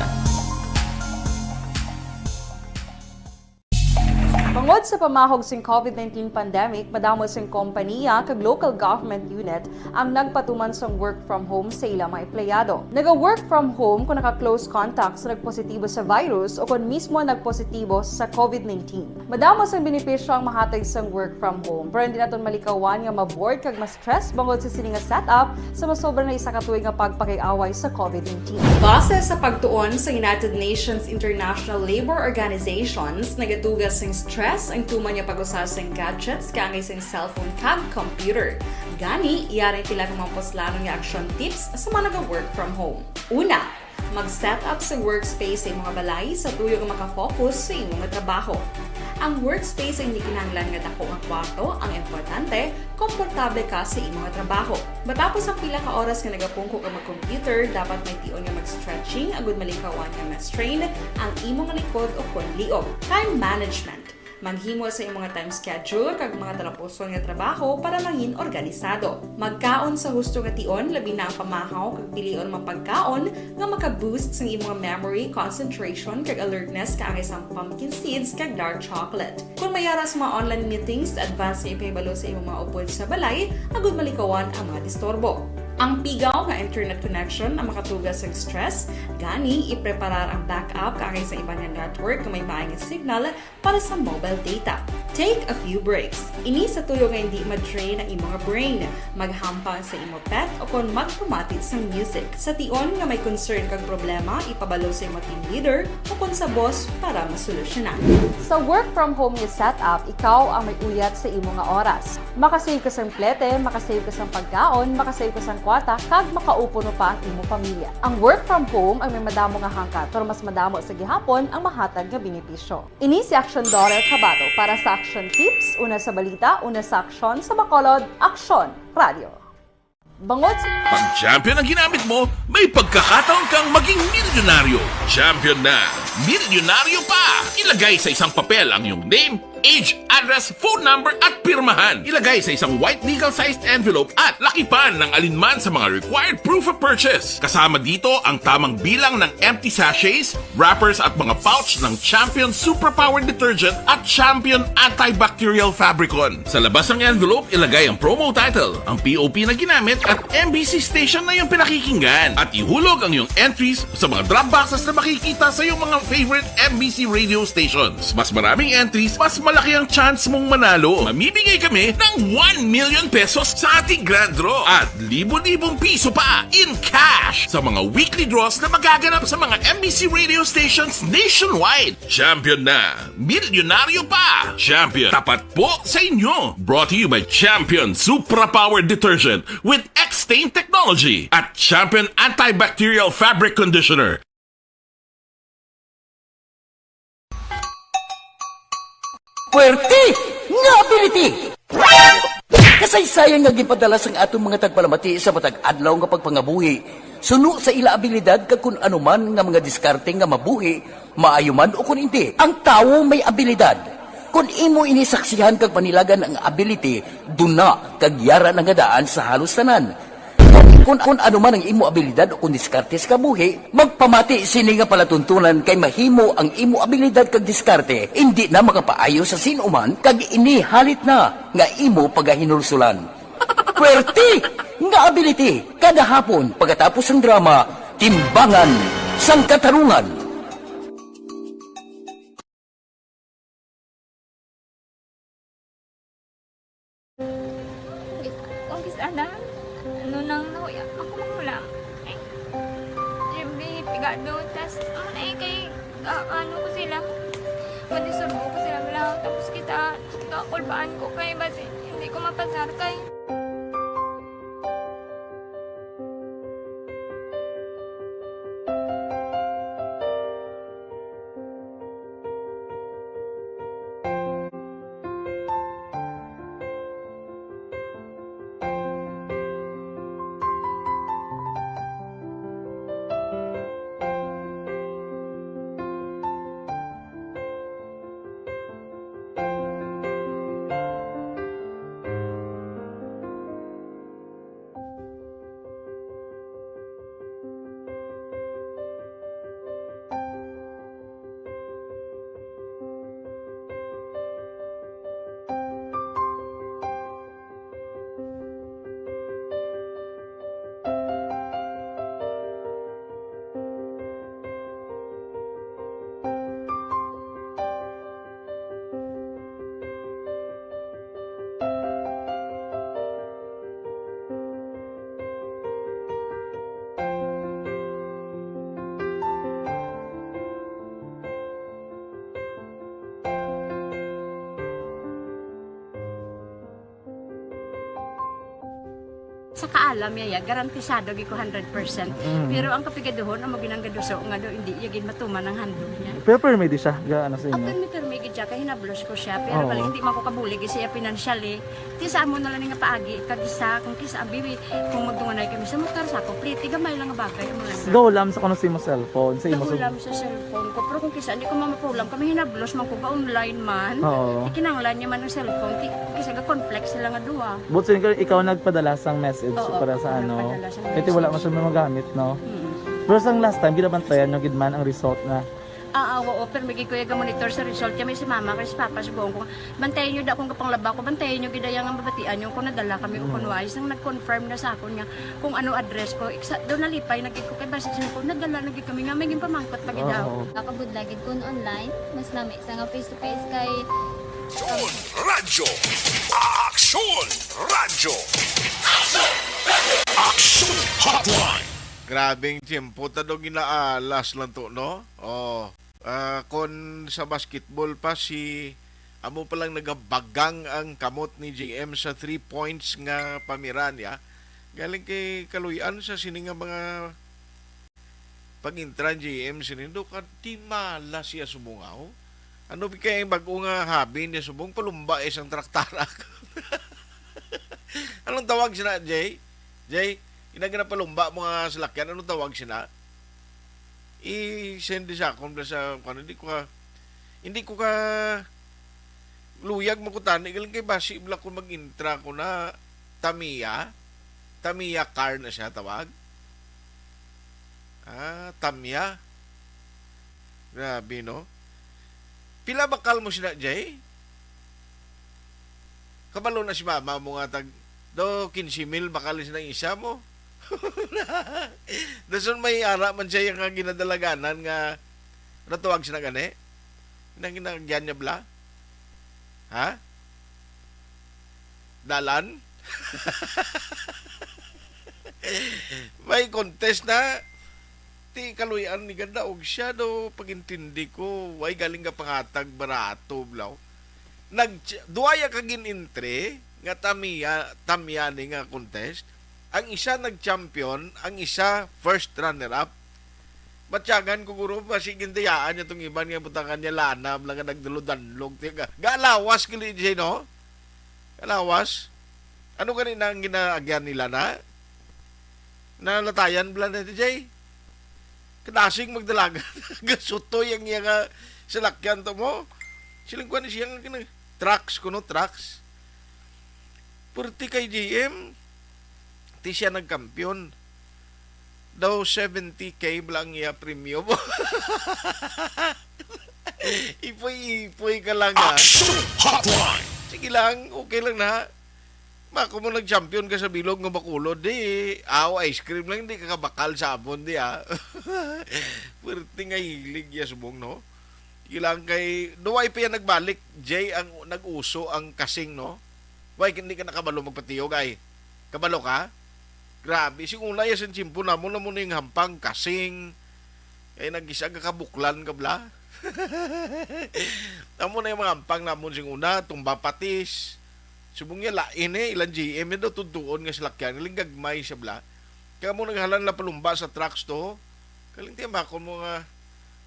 Tungod sa pamahog sing COVID-19 pandemic, madamo sing kompanya kag local government unit ang nagpatuman sang work from home sa ilang mga empleyado. Naga-work from home kung naka-close contact sa nagpositibo sa virus o kung mismo nagpositibo sa COVID-19. Madamo sang benepisyo ang mahatag sang work from home, pero hindi naton malikawan nga ma-bored kag ma-stress bangod sa sini nga setup sa masobra na isa ka tuig nga pagpakiaway sa COVID-19. Base sa pagtuon sa United Nations International Labour Organizations, nagatugas sing stress ang tuman niya pag-usar sa gadgets kangay sa cellphone kag computer. Gani, iyaray tila ng mga poslanong nga action tips sa mga nag-work from home. Una, mag-set up sa workspace sa mga balay sa tuyo nga makafocus sa inyong trabaho. Ang workspace ay hindi kinahanglan nga dako ang kwarto, ang importante, komportable ka sa imong trabaho. Matapos ang pila ka oras nga nagapungko ka mag-computer, dapat may tion nga mag-stretching agud malikawan nga ma-strain ang imong likod o kon liog. Time management. Manghimo sa imong time schedule kag mga talapuson nga trabaho para mangin organisado. Magkaon sa husto nga tion, labi na ang pamahaw kag pilion mapagkaon nga maka-boost sa imong memory, concentration kag alertness kaangay sa pumpkin seeds kag dark chocolate. Kung mayara sa mga online meetings, advance sa ipahibalo sa imong mga upod sa balay, agud malikawan ang mga disturbo. Ang pigaw nga internet connection ang makatugas sa stress, gani ipreparar ang backup kaangay sa ibang network kung may maayong signal para sa mobile data. Take a few breaks. Ini sa tuyo nga hindi ma-drain ang imong brain, maghampang sa imong pet o kung magpumatit sa music. Sa tion nga may concern kag problema, ipabalo sa imong team leader o kung sa boss para masolusyonan. Sa work from home nga setup, ikaw ang may uyat sa imong nga oras. Makasave ka sa plete, makasave ka sa pagkaon, makasave ka sa kwata, kag makaupo no pa ang imong pamilya. Ang work from home ay may madamo nga hangkat, pero mas madamo sa gihapon ang mahatag nga benepisyo. Ini si Action Dorel Cabato para sa Action Tips, una sa balita, una sa aksyon, sa Bacolod, Aksyon Radio. Bangod sa... Pag champion ang ginamit mo, may pagkakataon kang maging milyonaryo. Champion na, milyonaryo pa! Ilagay sa isang papel ang iyong name, age, address, phone number at pirmahan. Ilagay sa isang white legal-sized envelope at lakipan ng alinman sa mga required proof of purchase. Kasama dito ang tamang bilang ng empty sachets, wrappers at mga pouch ng Champion Superpower Detergent at Champion Antibacterial Fabricon. Sa labas ng envelope, ilagay ang promo title, ang POP na ginamit at MBC station na yung pinakikinggan. At ihulog ang iyong entries sa mga drop boxes na makikita sa iyong mga favorite MBC radio stations. Mas maraming entries, mas malaki ang chance mong manalo. Mamibigay kami ng 1 million pesos sa ating grand draw at libo-libong piso pa in cash sa mga weekly draws na magaganap sa mga MBC radio stations nationwide. Champion na, milyonaryo pa. Champion, tapat po sa inyo. Brought to you by Champion Superpower Detergent with X-Stain Technology at Champion Antibacterial Fabric Conditioner. Puwerte nga ability! Kasaysayan nga gipadala sang atong mga tagpalamati sa matag adlaw nga pagpangabuhi. Suno sa ila abilidad kag kun anuman nga mga diskarte nga mabuhi, maayo man o kun hindi. Ang tawo may abilidad. Kung imo inisaksihan kag panilagan ang ability, duna kag yara nga daan sa halos tanan. Kung ano man ang imo abilidad o kung diskarte sa kabuhi, magpamati sini nga palatuntunan kay mahimo ang imo abilidad kag diskarte, hindi na makapaayo sa sinuman kag inihalit na nga imo pagahinulsulan. Pwerte nga ability, kada hapon pagkatapos ng drama, Timbangan sang Katarungan. Sana, ano nang nahuya ako magulang. Ay, siyempre, pigado, tas, kay, ano ko sila, madisurbo ko sila lang, tapos kita, kakulbaan ko kay, basi, hindi ko mapasar kay. Sa kaalam yaya, garantisado gi ko 100%. Pero ang kapigaduhon, ang maginanggaduso nga do, hindi yagin matuman ang handog niya. Pero permi di siya, gaano sa inyo? Apin mi gid siya, kay hinablos ko siya. Pero bali, hindi man ko kabulig siya financially. Tisa mo na lang nga paagi, kagisa, kung kisa ang bibi, kung magdunganay kami sa motor sa complete, gamay lang nga bagay mo lang. Gawlam sa kano sa imo cellphone, sa imo Gawlam sa cellphone ko, pero kung kisa, hindi ko mamapulam, kami hinablos man ko ba online man. Ikinanglan niya man ang cellphone, kisa ga complex sila nga duwa. But so, ikaw nagpadala sang message para sa ano. Kasi wala man siya magamit, no? Pero sang last time, ginabantayan nyo gidman ang result na. Oo, pero may kuya ga monitor sa result kami si mama kasi si papa si buong ko. Bantayan nyo da kung kapang laba ko, bantayan nyo gidayang ang babatian nyo kung nadala kami kung kunwais. Nang nag-confirm na sa akin nga kung ano address ko. Doon nalipay, nagkik ko kay basis ko, nadala nagkik kami nga, may pamangkot pag daw. Kakabudlagid kun online, mas nami sa nga face-to-face kay Aksyon Radyo! Aksyon Radyo! Aksyon Hotline! Grabing tiyempo, tado ginaalas lang to, no? Kung sa basketball pa, amo palang nagabagang ang kamot ni JM sa 3 points nga pamiran, ya. Galing kay Kaluyan sa sininga mga pag-intra JM, sinindo ka, di mala siya subungaw. Ano kaya yung bago nga habi niya subong, palumba isang traktarak. Anong tawag siya na, Jay? Jay, inagana palumba mga salakyan, anong tawag siya na? I-send sa akong sa hindi ko ka luyag makutani galing kay basi ibla ko mag-intra ko na Tamiya car na siya tawag. Tamiya. Grabe, no? Pila bakal mo siya, Jay? Kabalo na si mama mo nga tag 15,000 bakal siya ng isa mo. Dason may ara man siya yung ginadalaganan nga natuwag siya na gani. Nang ginagyan niya bla? Ha? Dalan? May contest na ti Kaluyan ni ganda og siya do pagintindi ko way galing ka pangatag barato blaw. Duaya ka ginintre nga Tamiya ni nga contest. Ang isa nag-champion, ang isa first runner-up. Matyagan ko guro, masiging dayaan niya itong iban nga butangan niya lanam lang nagduludanlog. Galawas kili siya, no? Galawas. Ano ganin ang ginaagyan nila na? Nalatayan bala na Jay? Kadasing magdalaga. Gasuto yung nga salakyan to mo. Silang kuha na siyang trucks kuno, trucks. Purti kay GM. Ti siya nagkampiyon. Daw 70K lang iya premium. Ipoy ka lang ha. Sige lang, okay lang na. Mako mo nag-champion ka sa bilog ng Bacolod, di. Ice cream lang, di ka kabakal sa abon, di ha. Pwerte nga hilig ya subong, no? Ilang kay, duway pa yan nagbalik, Jay, ang nag-uso ang kasing, no? Why, hindi ka nakabalo magpatiyog, ay. Kabalo ka? Grabe, sigula yan sa chimpo na mo yung hampang kasing. Ay, nag-isa ka kabuklan ka bla. Amo na yung mga hampang namon sing una, tumba patis. Subong niya lain ilang GM daw tutuon nga salakyan, ilang gagmay siya bla. Kaya mo naghalan na palumba sa trucks to. Kaling tiyan ba kung mga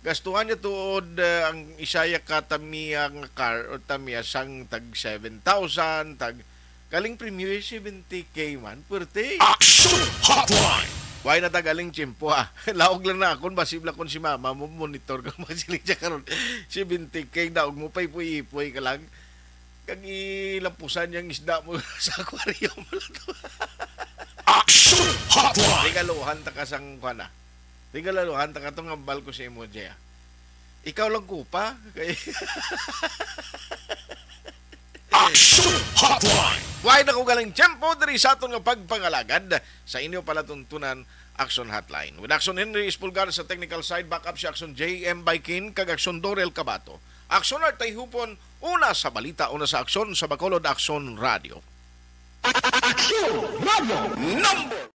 gastuhan niya tuod ang isaya ka tamiya nga car o tamiya sang tag 7,000, tag kaling premium 70K man, pwerte. Action Hotline! Why na tagaling chimpo ha? Laog lang na akon, basibla kon si mama mo monitor ka masiling siya karon 70K daog mo pa'y puy ka lang. Kag ilampusan yung isda mo sa aquarium mo lang to. Action Hotline! Regaluhan ta ka sang kuana. Regaluhan ta ka itong ambal ko sa emoji ha. Ikaw lang kupa. Kay... Action Hotline! Why na ko galing tiyempo diri sa aton nga pagpangalagad sa inyo palatuntunan Action Hotline. With Action Henry Ispulgar sa technical side, backup si Action JM Baikin, kag Action Dorel Cabato. Action Artay Hupon, una sa balita, una sa aksyon sa Bacolod Action Radio. Action Radio number